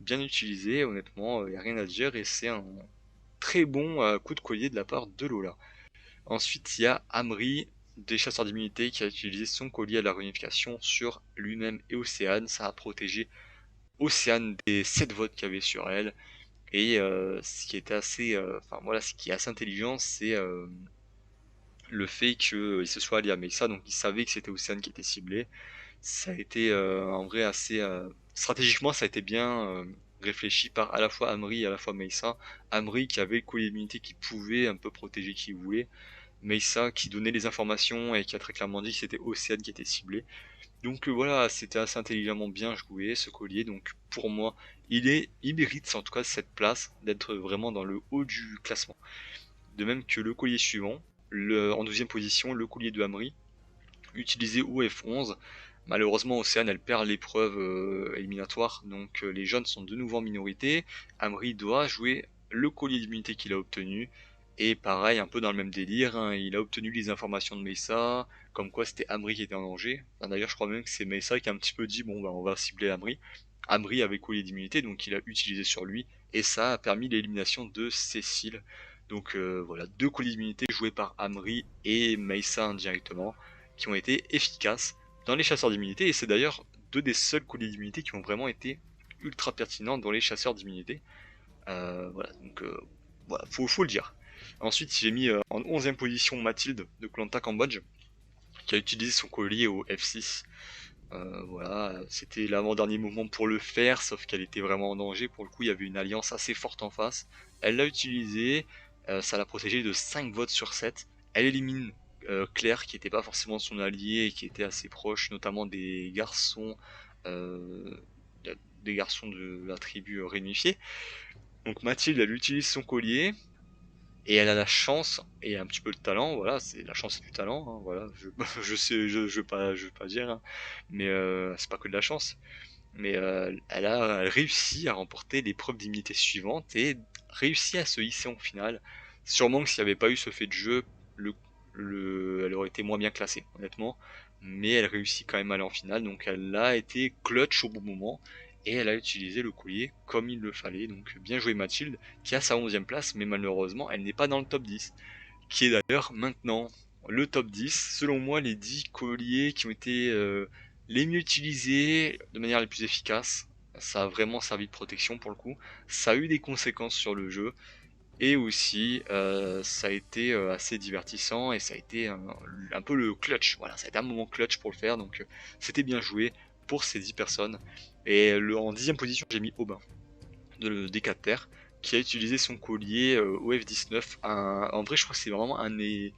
bien utilisé, honnêtement, il n'y a rien à dire, et c'est un très bon coup de collier de la part de Lola. Ensuite, il y a Amri des chasseurs d'immunité qui a utilisé son collier à la réunification sur lui-même et Océane. Ça a protégé Océane des 7 votes qu'il y avait sur elle. Et ce qui était assez, enfin voilà, ce qui est assez intelligent, c'est le fait qu'il se soit allié à Mesa, donc il savait que c'était Océane qui était ciblé. Ça a été en vrai assez stratégiquement, ça a été bien réfléchi par à la fois Amri et à la fois Mesa. Amri qui avait le collier d'immunité qui pouvait un peu protéger qui voulait. Mesa qui donnait les informations et qui a très clairement dit que c'était Océane qui était ciblé. Donc voilà, c'était assez intelligemment bien joué ce collier. Donc pour moi, il mérite en tout cas cette place d'être vraiment dans le haut du classement. De même que le collier suivant, en 12ème position, le collier de Hamri, utilisé au F11. Malheureusement, Océane elle perd l'épreuve éliminatoire, donc les jeunes sont de nouveau en minorité. Hamri doit jouer le collier d'immunité qu'il a obtenu. Et pareil, un peu dans le même délire, hein, il a obtenu les informations de Mesa, comme quoi c'était Amri qui était en danger. Enfin, d'ailleurs, je crois même que c'est Mesa qui a un petit peu dit bon bah on va cibler Amri. Amri avait collier d'immunité, donc il a utilisé sur lui, et ça a permis l'élimination de Cécile. Donc voilà, deux colliers d'immunité joués par Amri et Mesa indirectement, qui ont été efficaces dans les chasseurs d'immunité, et c'est d'ailleurs deux des seuls colliers d'immunité qui ont vraiment été ultra pertinents dans les chasseurs d'immunité. Voilà, donc voilà, faut le dire. Ensuite, j'ai mis en 11ème position Mathilde de koh Cambodge, qui a utilisé son collier au F6. Voilà, c'était l'avant-dernier moment pour le faire, sauf qu'elle était vraiment en danger. Pour le coup, il y avait une alliance assez forte en face. Elle l'a utilisé, ça l'a protégé de 5 votes sur 7. Elle élimine Claire, qui n'était pas forcément son allié et qui était assez proche, notamment euh, des garçons de la tribu réunifiée. Donc Mathilde, elle utilise son collier, et elle a la chance et un petit peu le talent, voilà, c'est la chance et du talent, hein, voilà, je sais, je veux pas dire, hein, mais c'est pas que de la chance, mais elle a réussi à remporter l'épreuve d'immunité suivante et réussi à se hisser en finale. Sûrement que s'il n'y avait pas eu ce fait de jeu, le, elle aurait été moins bien classée, honnêtement. Mais elle réussit quand même à aller en finale, donc elle a été clutch au bon moment. Et elle a utilisé le collier comme il le fallait. Donc bien joué Mathilde, qui a sa 11e place, mais malheureusement, elle n'est pas dans le top 10. Qui est d'ailleurs maintenant le top 10. Selon moi, les 10 colliers qui ont été les mieux utilisés de manière les plus efficaces. Ça a vraiment servi de protection pour le coup. Ça a eu des conséquences sur le jeu. Et aussi, ça a été assez divertissant et ça a été un peu le clutch. Voilà, ça a été un moment clutch pour le faire. Donc c'était bien joué pour ces 10 personnes. Et en 10e position, j'ai mis Aubin des 4 terres qui a utilisé son collier au F19. En vrai, je crois que c'est vraiment un des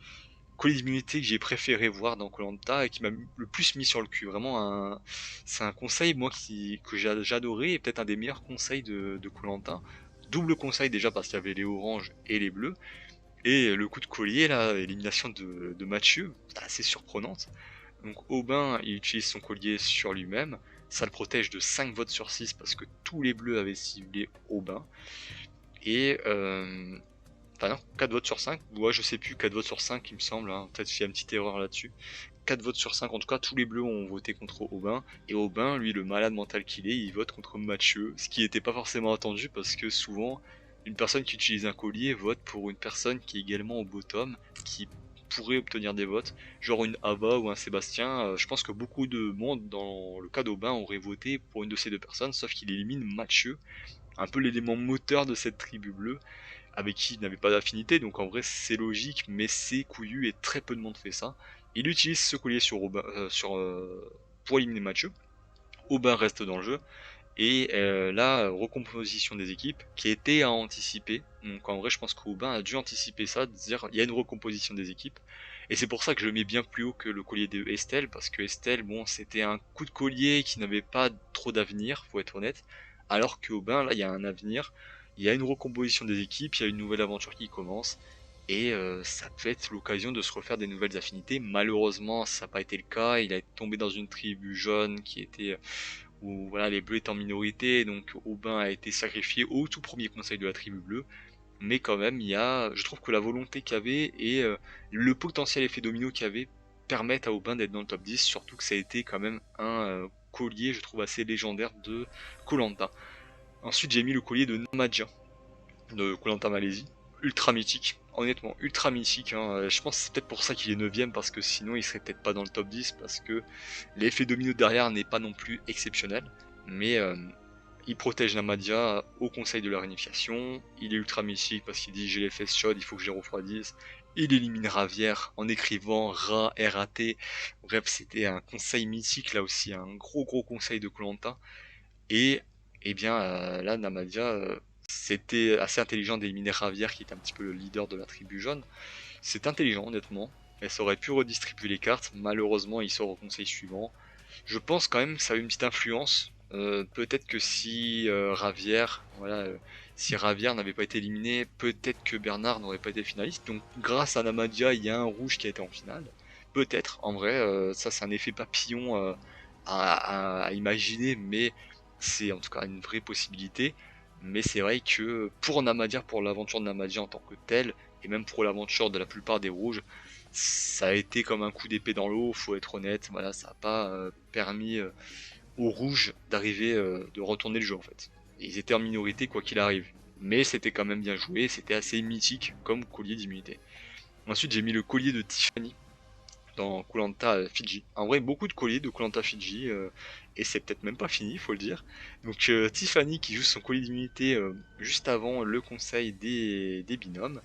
colliers d'immunité que j'ai préféré voir dans koh et qui m'a le plus mis sur le cul. Vraiment, c'est un conseil, moi, que j'ai adoré et peut-être un des meilleurs conseils de koh. Double conseil déjà parce qu'il y avait les oranges et les bleus. Et le coup de collier, là, élimination de Mathieu, assez surprenante. Donc Aubin, il utilise son collier sur lui-même. Ça le protège de 5 votes sur 6 parce que tous les bleus avaient ciblé Aubin. Et enfin non, 4 votes sur 5. Ouais, je sais plus, 4 votes sur 5 il me semble. Hein. Peut-être qu'il y a une petite erreur là-dessus. 4 votes sur 5, en tout cas tous les bleus ont voté contre Aubin. Et Aubin, lui, le malade mental qu'il est, il vote contre Mathieu. Ce qui n'était pas forcément attendu parce que souvent, une personne qui utilise un collier vote pour une personne qui est également au bottom, qui pourrait obtenir des votes, genre une Ava ou un Sébastien. Je pense que beaucoup de monde, dans le cas d'Aubin, aurait voté pour une de ces deux personnes, sauf qu'il élimine Mathieu, un peu l'élément moteur de cette tribu bleue, avec qui il n'avait pas d'affinité, donc en vrai c'est logique, mais c'est couillu et très peu de monde fait ça. Il utilise ce collier sur Aubin, pour éliminer Mathieu. Aubin reste dans le jeu, et la recomposition des équipes qui était à anticiper. Donc en vrai, je pense qu'Aubin a dû anticiper ça, de dire il y a une recomposition des équipes. Et c'est pour ça que je le mets bien plus haut que le collier de Estelle, parce que Estelle, bon, c'était un coup de collier qui n'avait pas trop d'avenir, faut être honnête. Alors qu'Aubin, là, il y a un avenir, il y a une recomposition des équipes, il y a une nouvelle aventure qui commence. Et ça peut être l'occasion de se refaire des nouvelles affinités. Malheureusement, ça n'a pas été le cas. Il a tombé dans une tribu jaune qui était où voilà, les bleus étaient en minorité, donc Aubin a été sacrifié au tout premier conseil de la tribu bleue. Mais quand même, je trouve que la volonté qu'il y avait et le potentiel effet domino qu'il y avait permettent à Aubin d'être dans le top 10, surtout que ça a été quand même un collier, je trouve, assez légendaire de koh. Ensuite, j'ai mis le collier de Namadja de koh Malaisie, ultra mythique, honnêtement ultra mythique, hein. Je pense que c'est peut-être pour ça qu'il est 9ème, parce que sinon il serait peut-être pas dans le top 10, parce que l'effet domino derrière n'est pas non plus exceptionnel, mais il protège Namadia au conseil de la réunification, il est ultra mythique parce qu'il dit j'ai les fesses chaudes, il faut que je les refroidisse, il élimine Ravière en écrivant RAT, bref c'était un conseil mythique là aussi, un gros conseil de koh. Et bien là Namadia, c'était assez intelligent d'éliminer Ravière qui était un petit peu le leader de la tribu jaune. C'est intelligent honnêtement, elle aurait pu redistribuer les cartes, malheureusement il sort au conseil suivant. Je pense quand même que ça a eu une petite influence. Peut-être que si Ravière, voilà, si Ravière n'avait pas été éliminé, peut-être que Bernard n'aurait pas été finaliste. Donc grâce à Namadia, il y a un rouge qui a été en finale. Peut-être, en vrai, ça c'est un effet papillon à imaginer, mais c'est en tout cas une vraie possibilité. Mais c'est vrai que pour Namadia, pour l'aventure de Namadia en tant que telle, et même pour l'aventure de la plupart des rouges, ça a été comme un coup d'épée dans l'eau, faut être honnête. Voilà, ça n'a pas permis aux rouges d'arriver, de retourner le jeu en fait. Et ils étaient en minorité quoi qu'il arrive. Mais c'était quand même bien joué, c'était assez mythique comme collier d'immunité. Ensuite j'ai mis le collier de Tiffany dans koh Fidji. En vrai, beaucoup de colliers de koh Fidji, et c'est peut-être même pas fini, faut le dire. Donc Tiffany qui joue son collier d'immunité juste avant le conseil des binômes.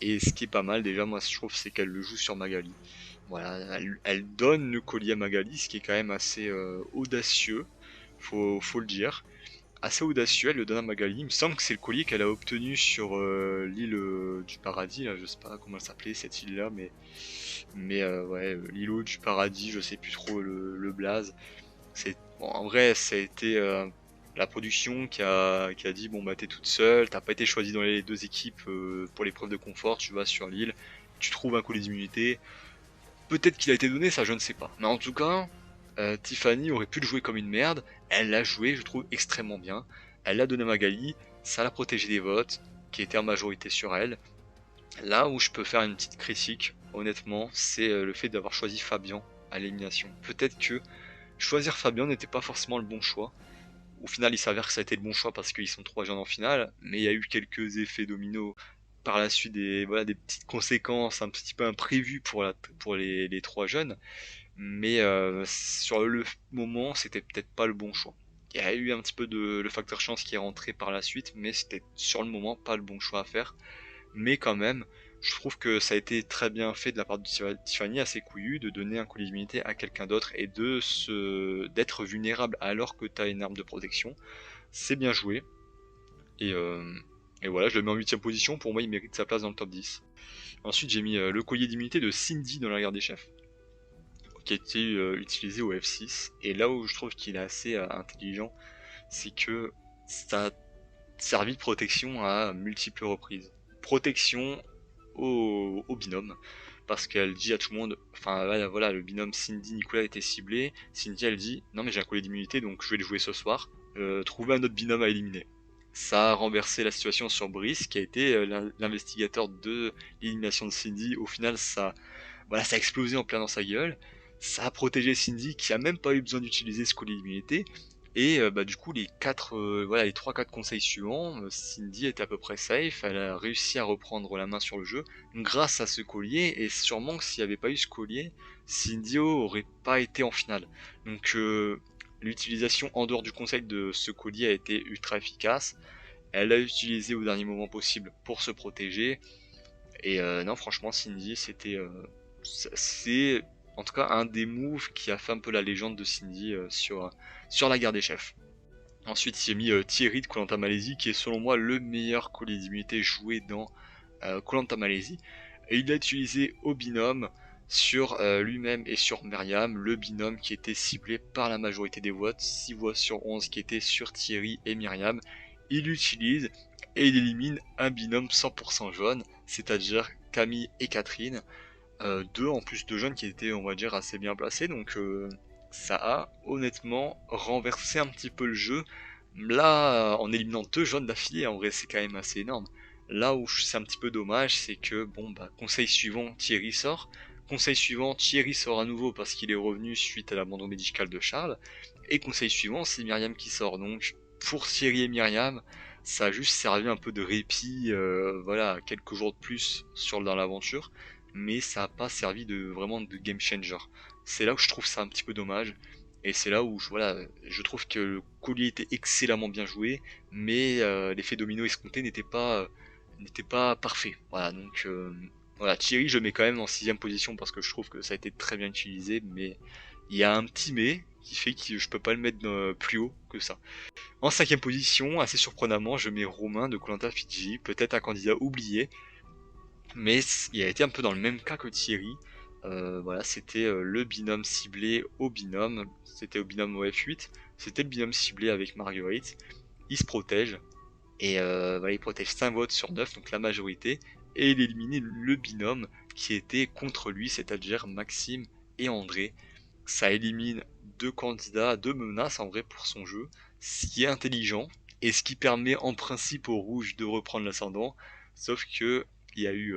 Et ce qui est pas mal déjà, moi je trouve, c'est qu'elle le joue sur Magali. Voilà, elle donne le collier à Magali, ce qui est quand même assez audacieux, faut le dire. Assez audacieux, elle le donne à Magali. Il me semble que c'est le collier qu'elle a obtenu sur l'île du paradis, là, je sais pas comment elle s'appelait cette île là, mais ouais, l'îlot du paradis, je sais plus trop le blaze. Bon, en vrai, ça a été la production qui a dit bon bah t'es toute seule, t'as pas été choisie dans les deux équipes pour l'épreuve de confort, tu vas sur l'île, tu trouves un collier d'immunité. Peut-être qu'il a été donné, ça je ne sais pas. Mais en tout cas, Tiffany aurait pu le jouer comme une merde. Elle l'a joué, je trouve, extrêmement bien. Elle l'a donné à Magali, ça l'a protégé des votes, qui étaient en majorité sur elle. Là où je peux faire une petite critique, honnêtement, c'est le fait d'avoir choisi Fabian à l'élimination. Peut-être que choisir Fabian n'était pas forcément le bon choix. Au final, il s'avère que ça a été le bon choix parce qu'ils sont 3 jeunes en finale, mais il y a eu quelques effets dominos par la suite, voilà, des petites conséquences un petit peu imprévues pour les 3 jeunes. Mais sur le moment, c'était peut-être pas le bon choix. Il y a eu un petit peu le facteur chance qui est rentré par la suite, mais c'était sur le moment pas le bon choix à faire. Mais quand même, je trouve que ça a été très bien fait de la part de Tiffany, assez couillu, de donner un collier d'immunité à quelqu'un d'autre et d'être vulnérable alors que tu as une arme de protection. C'est bien joué. Et, euh, et voilà, je le mets en 8ème position. Pour moi, il mérite sa place dans le top 10. Ensuite, j'ai mis le collier d'immunité de Cindy dans la guerre des chefs, qui a été utilisé au F6. Et là où je trouve qu'il est assez intelligent, c'est que ça a servi de protection à multiples reprises. Protection au binôme, parce qu'elle dit à tout le monde, enfin voilà, le binôme Cindy-Nicolas était ciblé. Cindy, elle dit non mais j'ai un collier d'immunité donc je vais le jouer ce soir, trouver un autre binôme à éliminer. Ça a renversé la situation sur Brice, qui a été l'investigateur de l'élimination de Cindy. Au final, ça a explosé en plein dans sa gueule. Ça a protégé Cindy, qui a même pas eu besoin d'utiliser ce collier d'immunité. Et du coup, les 3-4 conseils suivants, Cindy était à peu près safe. Elle a réussi à reprendre la main sur le jeu grâce à ce collier. Et sûrement que s'il n'y avait pas eu ce collier, Cindy aurait pas été en finale. Donc l'utilisation en dehors du conseil de ce collier a été ultra efficace. Elle l'a utilisé au dernier moment possible pour se protéger. Et non, franchement, Cindy, c'est en tout cas un des moves qui a fait un peu la légende de Cindy sur la guerre des chefs. Ensuite, j'ai mis Thierry de koh Malaisie, qui est selon moi le meilleur collier d'immunité joué dans koh Malaisie. Et il l'a utilisé au binôme sur lui-même et sur Myriam, le binôme qui était ciblé par la majorité des votes, 6 voix sur 11 qui étaient sur Thierry et Myriam. Il l'utilise et il élimine un binôme 100% jaune, c'est-à-dire Camille et Catherine, deux en plus de jeunes qui étaient, on va dire, assez bien placés, donc ça a honnêtement renversé un petit peu le jeu. Là, en éliminant deux jeunes d'affilée, en vrai, c'est quand même assez énorme. Là où c'est un petit peu dommage, c'est que, bon, bah, conseil suivant, Thierry sort. Conseil suivant, Thierry sort à nouveau parce qu'il est revenu suite à l'abandon médical de Charles. Et conseil suivant, c'est Myriam qui sort. Donc, pour Thierry et Myriam, ça a juste servi un peu de répit, voilà, quelques jours de plus dans l'aventure. Mais ça n'a pas servi vraiment de game changer. C'est là où je trouve ça un petit peu dommage. Et c'est là où je trouve que le collier était excellemment bien joué, mais l'effet domino escompté n'était pas parfait. Voilà, donc voilà, Thierry je mets quand même en 6ème position parce que je trouve que ça a été très bien utilisé, mais il y a un petit mais qui fait que je peux pas le mettre plus haut que ça. En 5ème position, assez surprenamment, je mets Romain de koh Fidji, peut-être un candidat oublié, mais il a été un peu dans le même cas que Thierry. Voilà, c'était le binôme ciblé au binôme, c'était au binôme au F8, c'était le binôme ciblé avec Marguerite. Il se protège, et voilà, il protège 5 votes sur 9, donc la majorité, et il élimine le binôme qui était contre lui, c'est-à-dire Maxime et André. Ça élimine deux candidats, deux menaces en vrai pour son jeu, ce qui est intelligent, et ce qui permet en principe au rouge de reprendre l'ascendant, sauf que il y a eu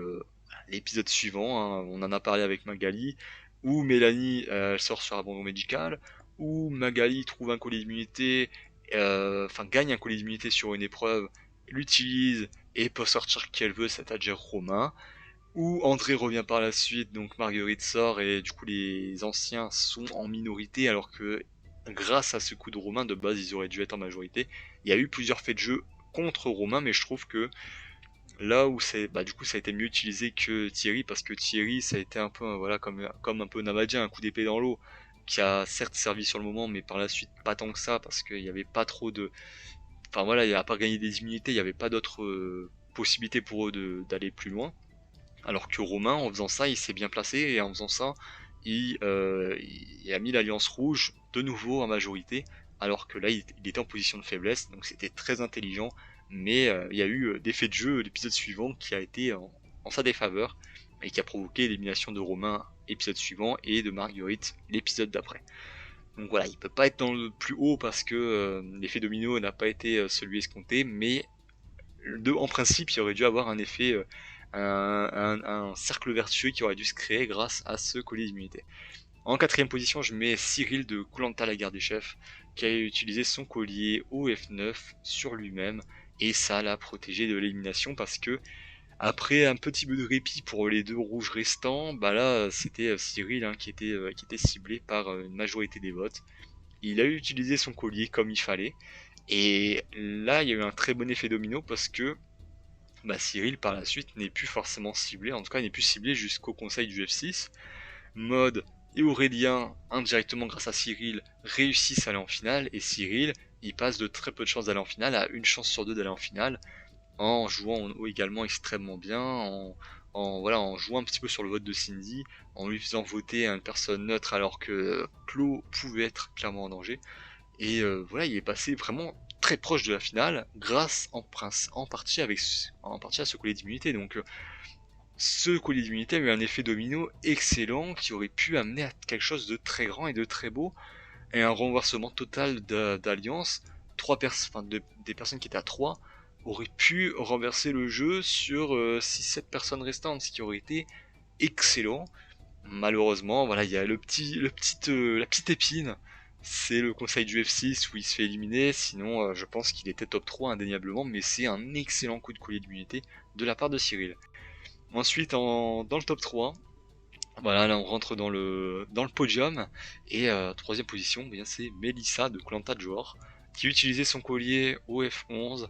l'épisode suivant, hein, on en a parlé avec Magali, où Mélanie elle sort sur abandon médical, où Magali trouve un collier d'immunité, gagne un collier d'immunité sur une épreuve, l'utilise et peut sortir qui elle veut, c'est-à-dire Romain, où André revient par la suite, donc Marguerite sort et du coup les anciens sont en minorité alors que grâce à ce coup de Romain de base ils auraient dû être en majorité. Il y a eu plusieurs faits de jeu contre Romain, mais je trouve que là où du coup ça a été mieux utilisé que Thierry, parce que Thierry ça a été un peu voilà comme un peu Namadja, un coup d'épée dans l'eau qui a certes servi sur le moment, mais par la suite pas tant que ça parce qu'il n'y avait pas trop de, enfin voilà, il a pas gagné des immunités, il n'y avait pas d'autres possibilités pour eux d'aller plus loin. Alors que Romain, en faisant ça, il s'est bien placé et en faisant ça, il a mis l'Alliance Rouge de nouveau en majorité, alors que là, il était en position de faiblesse, donc c'était très intelligent. Mais il y a eu des faits de jeu l'épisode suivant qui a été en sa défaveur et qui a provoqué l'élimination de Romain l'épisode suivant et de Marguerite l'épisode d'après. Donc voilà, il peut pas être dans le plus haut parce que l'effet domino n'a pas été celui escompté, mais en principe, il aurait dû avoir un effet un cercle vertueux qui aurait dû se créer grâce à ce collier d'immunité. En quatrième position, je mets Cyril de koh la guerre des chefs, qui a utilisé son collier OF9 sur lui-même, et ça l'a protégé de l'élimination parce que après un petit peu de répit pour les deux rouges restants, bah là c'était Cyril qui était ciblé par une majorité des votes. Il a utilisé son collier comme il fallait, et là il y a eu un très bon effet domino parce que bah, Cyril par la suite n'est plus forcément ciblé, en tout cas il n'est plus ciblé jusqu'au conseil du F6. Mode et Aurélien, indirectement grâce à Cyril, réussissent à aller en finale, et Cyril, il passe de très peu de chances d'aller en finale à une chance sur deux d'aller en finale, en jouant également extrêmement bien, voilà, en jouant un petit peu sur le vote de Cindy, en lui faisant voter à une personne neutre alors que Clo pouvait être clairement en danger. Et voilà, il est passé vraiment très proche de la finale grâce en partie à ce collier d'immunité. Donc ce collier d'immunité a eu un effet domino excellent qui aurait pu amener à quelque chose de très grand et de très beau, et un renversement total d'alliance. Des personnes qui étaient à 3 auraient pu renverser le jeu sur 6-7 personnes restantes, ce qui aurait été excellent. Malheureusement, voilà, il y a la petite épine, c'est le conseil du F6 où il se fait éliminer, sinon je pense qu'il était top 3 indéniablement, mais c'est un excellent coup de collier d'immunité de la part de Cyril. Ensuite, dans le top 3, voilà, là on rentre dans le podium, et troisième position, bien c'est Melissa de koh Johor, qui utilisait son collier au F11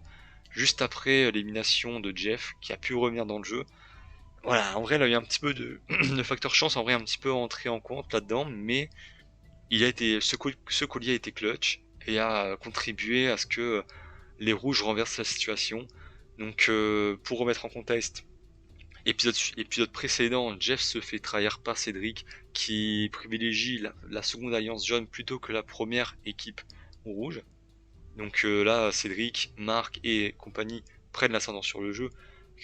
juste après l'élimination de Jeff, qui a pu revenir dans le jeu. Voilà, en vrai, là, il y a un petit peu de, de facteur chance, en vrai, un petit peu entré en compte là-dedans, mais ce collier a été clutch et a contribué à ce que les rouges renversent la situation. Donc, pour remettre en contexte, épisode précédent, Jeff se fait trahir par Cédric, qui privilégie la seconde alliance jaune plutôt que la première équipe rouge. Donc là, Cédric, Marc et compagnie prennent l'ascendant sur le jeu,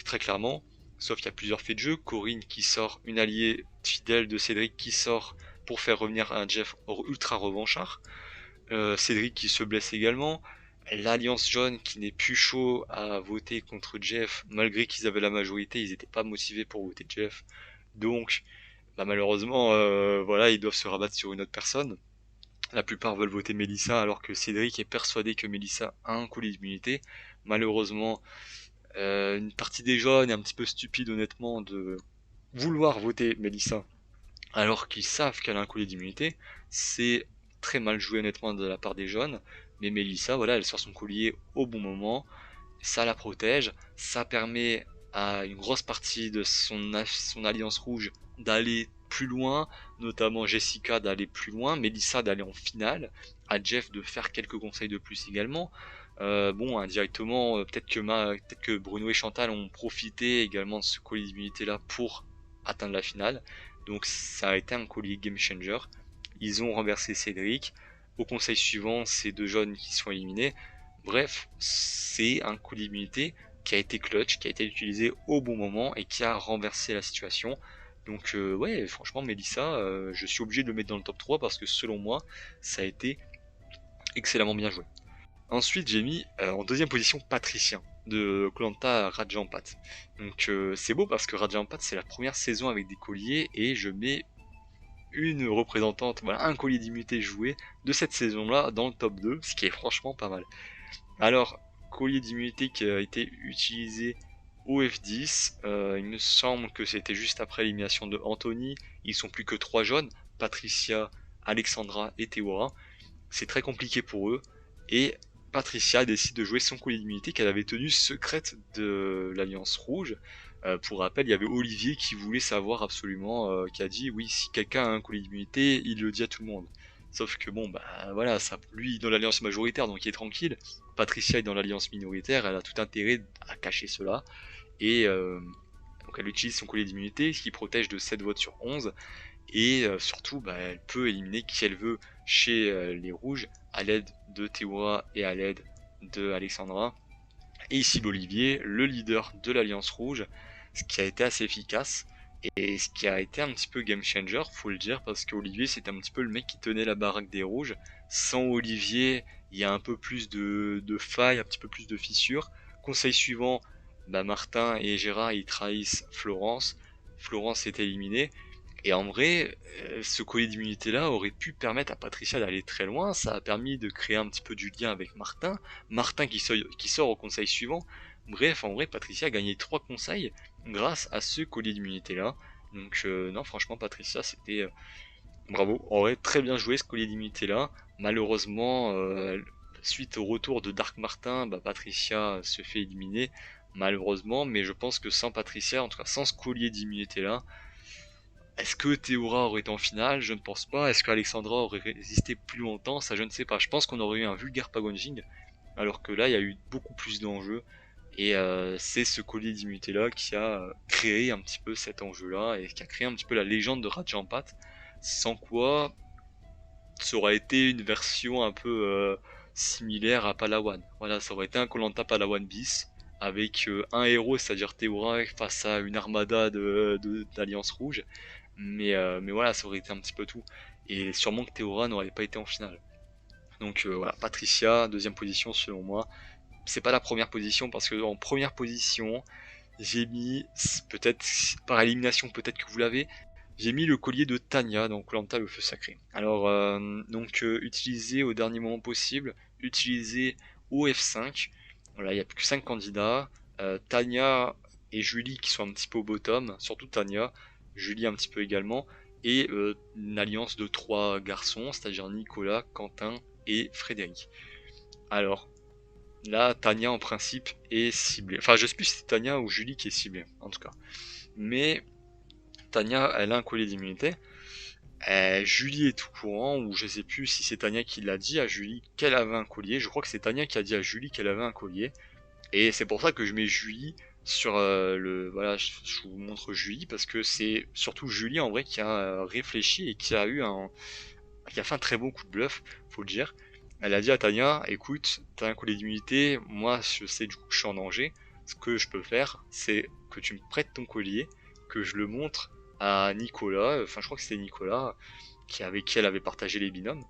très clairement. Sauf qu'il y a plusieurs faits de jeu. Corinne qui sort, une alliée fidèle de Cédric qui sort pour faire revenir un Jeff ultra revanchard. Cédric qui se blesse également. L'Alliance jaune qui n'est plus chaud à voter contre Jeff, malgré qu'ils avaient la majorité, ils n'étaient pas motivés pour voter Jeff. Donc, bah, malheureusement, voilà, ils doivent se rabattre sur une autre personne. La plupart veulent voter Melissa alors que Cédric est persuadé que Melissa a un collier d'immunité. Malheureusement, une partie des jaunes est un petit peu stupide honnêtement de vouloir voter Melissa alors qu'ils savent qu'elle a un collier d'immunité. C'est très mal joué honnêtement de la part des jaunes, mais Melissa, voilà, elle sort son collier au bon moment, ça la protège, ça permet à une grosse partie de son alliance rouge d'aller plus loin, notamment Jessica d'aller plus loin, Melissa d'aller en finale, à Jeff de faire quelques conseils de plus également. Bon, indirectement, peut-être que Bruno et Chantal ont profité également de ce collier d'immunité là pour atteindre la finale. Donc ça a été un collier game changer. Ils ont renversé Cédric. Au conseil suivant, c'est deux jaunes qui sont éliminés. Bref, c'est un collier d'immunité qui a été clutch, qui a été utilisé au bon moment et qui a renversé la situation. Donc ouais, franchement Melissa, je suis obligé de le mettre dans le top 3 parce que selon moi, ça a été excellemment bien joué. Ensuite, j'ai mis en deuxième position Patricien de koh Rajampat. Donc c'est beau parce que Rajampat c'est la première saison avec des colliers et je mets une représentante, voilà, un collier d'immunité joué de cette saison-là dans le top 2, ce qui est franchement pas mal. Alors, collier d'immunité qui a été utilisé au F10, il me semble que c'était juste après l'élimination de Anthony, ils sont plus que 3 jaunes, Patricia, Alexandra et Théora. C'est très compliqué pour eux, et Patricia décide de jouer son collier d'immunité qu'elle avait tenu secrète de l'Alliance Rouge. Pour rappel, il y avait Olivier qui voulait savoir absolument, qui a dit oui, si quelqu'un a un collier d'immunité, il le dit à tout le monde. Sauf que bon, bah voilà, ça, lui dans l'alliance majoritaire, donc il est tranquille. Patricia est dans l'alliance minoritaire, elle a tout intérêt à cacher cela. Et donc elle utilise son collier d'immunité, ce qui protège de 7 votes sur 11. Et surtout, bah, elle peut éliminer qui elle veut chez les rouges à l'aide de Théora et à l'aide de Alexandra. Et ici l'Olivier, le leader de l'Alliance Rouge, ce qui a été assez efficace et ce qui a été un petit peu game changer, faut le dire, parce qu'Olivier c'était un petit peu le mec qui tenait la baraque des rouges. Sans Olivier, il y a un peu plus de failles, un petit peu plus de fissures. Conseil suivant, bah, Martin et Gérard ils trahissent Florence, Florence est éliminée, et en vrai, ce collier d'immunité là aurait pu permettre à Patricia d'aller très loin, ça a permis de créer un petit peu du lien avec Martin, Martin qui sort au conseil suivant, bref en vrai Patricia a gagné 3 conseils grâce à ce collier d'immunité là, donc non franchement Patricia c'était bravo, en vrai très bien joué ce collier d'immunité là, malheureusement suite au retour de Dark Martin, bah, Patricia se fait éliminer malheureusement, mais je pense que sans Patricia, en tout cas sans ce collier d'immunité là, est-ce que Théora aurait été en finale? Je ne pense pas. Est-ce qu'Alexandra aurait résisté plus longtemps? Ça, je ne sais pas. Je pense qu'on aurait eu un vulgaire packaging, alors que là, il y a eu beaucoup plus d'enjeux. Et c'est ce collier d'immunité là qui a créé un petit peu cet enjeu là et qui a créé un petit peu la légende de Rajampat. Sans quoi, ça aurait été une version un peu similaire à Palawan. Voilà, ça aurait été un koh Palawan bis avec un héros, c'est-à-dire Théora, face à une armada d'Alliance Rouge. Mais voilà, ça aurait été un petit peu tout. Et sûrement que Théora n'aurait pas été en finale. Donc voilà, Patricia, deuxième position selon moi. C'est pas la première position parce que en première position, j'ai mis, peut-être par élimination, peut-être que vous l'avez, j'ai mis le collier de Tanya dans koh le feu sacré. Alors, donc utilisé au dernier moment possible, utilisé au F5. Voilà, il n'y a plus que 5 candidats. Tanya et Julie qui sont un petit peu au bottom, surtout Tanya, Julie un petit peu également, et une alliance de 3 garçons, c'est-à-dire Nicolas, Quentin et Frédéric. Alors, là, Tanya en principe est ciblée. Enfin, je sais plus si c'est Tanya ou Julie qui est ciblée, en tout cas. Mais Tanya, elle a un collier d'immunité. Julie est au courant, ou je sais plus si c'est Tanya qui l'a dit à Julie qu'elle avait un collier. Je crois que c'est Tanya qui a dit à Julie qu'elle avait un collier. Et c'est pour ça que je mets Julie sur le. Voilà, je vous montre Julie parce que c'est surtout Julie en vrai qui a réfléchi et qui a eu un. Qui a fait un très bon coup de bluff, faut le dire. Elle a dit à Tanya, écoute, t'as un collier d'immunité, moi je sais du coup que je suis en danger. Ce que je peux faire, c'est que tu me prêtes ton collier, que je le montre à Nicolas, enfin je crois que c'était Nicolas, avec qui elle avait partagé les binômes.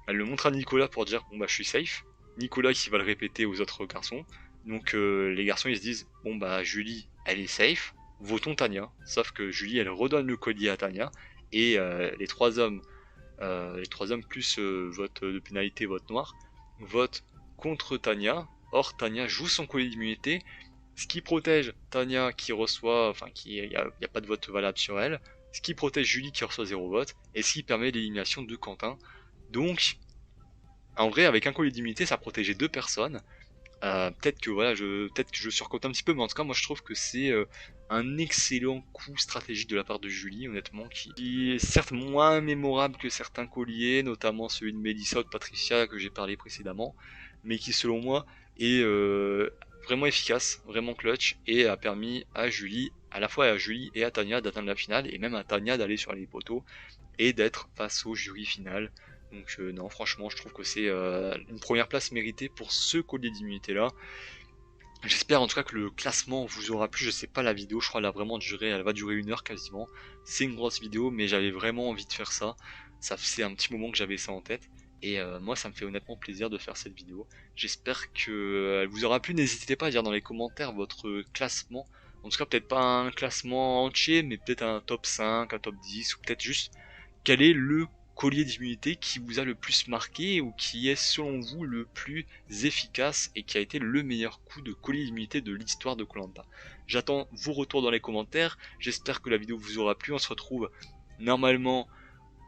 Elle le montre à Nicolas pour dire bon bah je suis safe. Nicolas qui va le répéter aux autres garçons. Donc les garçons ils se disent bon bah Julie elle est safe, votons Tanya. Sauf que Julie elle redonne le collier à Tanya et les trois hommes plus vote de pénalité vote noir votent contre Tanya. Or Tanya joue son collier d'immunité, ce qui protège Tanya qui reçoit, enfin il y a pas de vote valable sur elle, ce qui protège Julie qui reçoit 0 vote et ce qui permet l'élimination de Quentin. Donc en vrai, avec un collier d'immunité, ça protégeait 2 personnes. Peut-être que je surcote un petit peu, mais en tout cas, moi je trouve que c'est un excellent coup stratégique de la part de Julie, honnêtement, qui est certes moins mémorable que certains colliers, notamment celui de Melissa ou de Patricia que j'ai parlé précédemment, mais qui selon moi est vraiment efficace, vraiment clutch, et a permis à Julie, à la fois à Julie et à Tanya d'atteindre la finale, et même à Tanya d'aller sur les poteaux et d'être face au jury final. Donc non, franchement, je trouve que c'est une première place méritée pour ce collier d'immunité là. J'espère en tout cas que le classement vous aura plu. Je sais pas la vidéo, je crois elle va durer 1 heure quasiment. C'est une grosse vidéo, mais j'avais vraiment envie de faire ça. Ça faisait un petit moment que j'avais ça en tête. Et moi, ça me fait honnêtement plaisir de faire cette vidéo. J'espère que elle vous aura plu. N'hésitez pas à dire dans les commentaires votre classement. En tout cas, peut-être pas un classement entier, mais peut-être un top 5, un top 10, ou peut-être juste quel est le collier d'immunité qui vous a le plus marqué ou qui est selon vous le plus efficace et qui a été le meilleur coup de collier d'immunité de l'histoire de koh. J'attends vos retours dans les commentaires, j'espère que la vidéo vous aura plu, on se retrouve normalement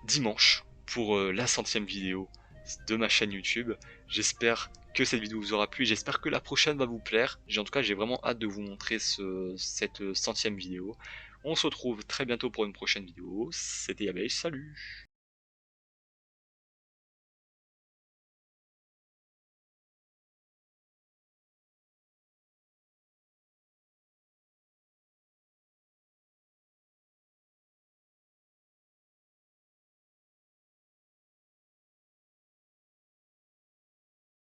dimanche pour la 100e vidéo de ma chaîne YouTube. J'espère que cette vidéo vous aura plu et j'espère que la prochaine va vous plaire. En tout cas, j'ai vraiment hâte de vous montrer cette 100e vidéo. On se retrouve très bientôt pour une prochaine vidéo. C'était Yabesh, salut!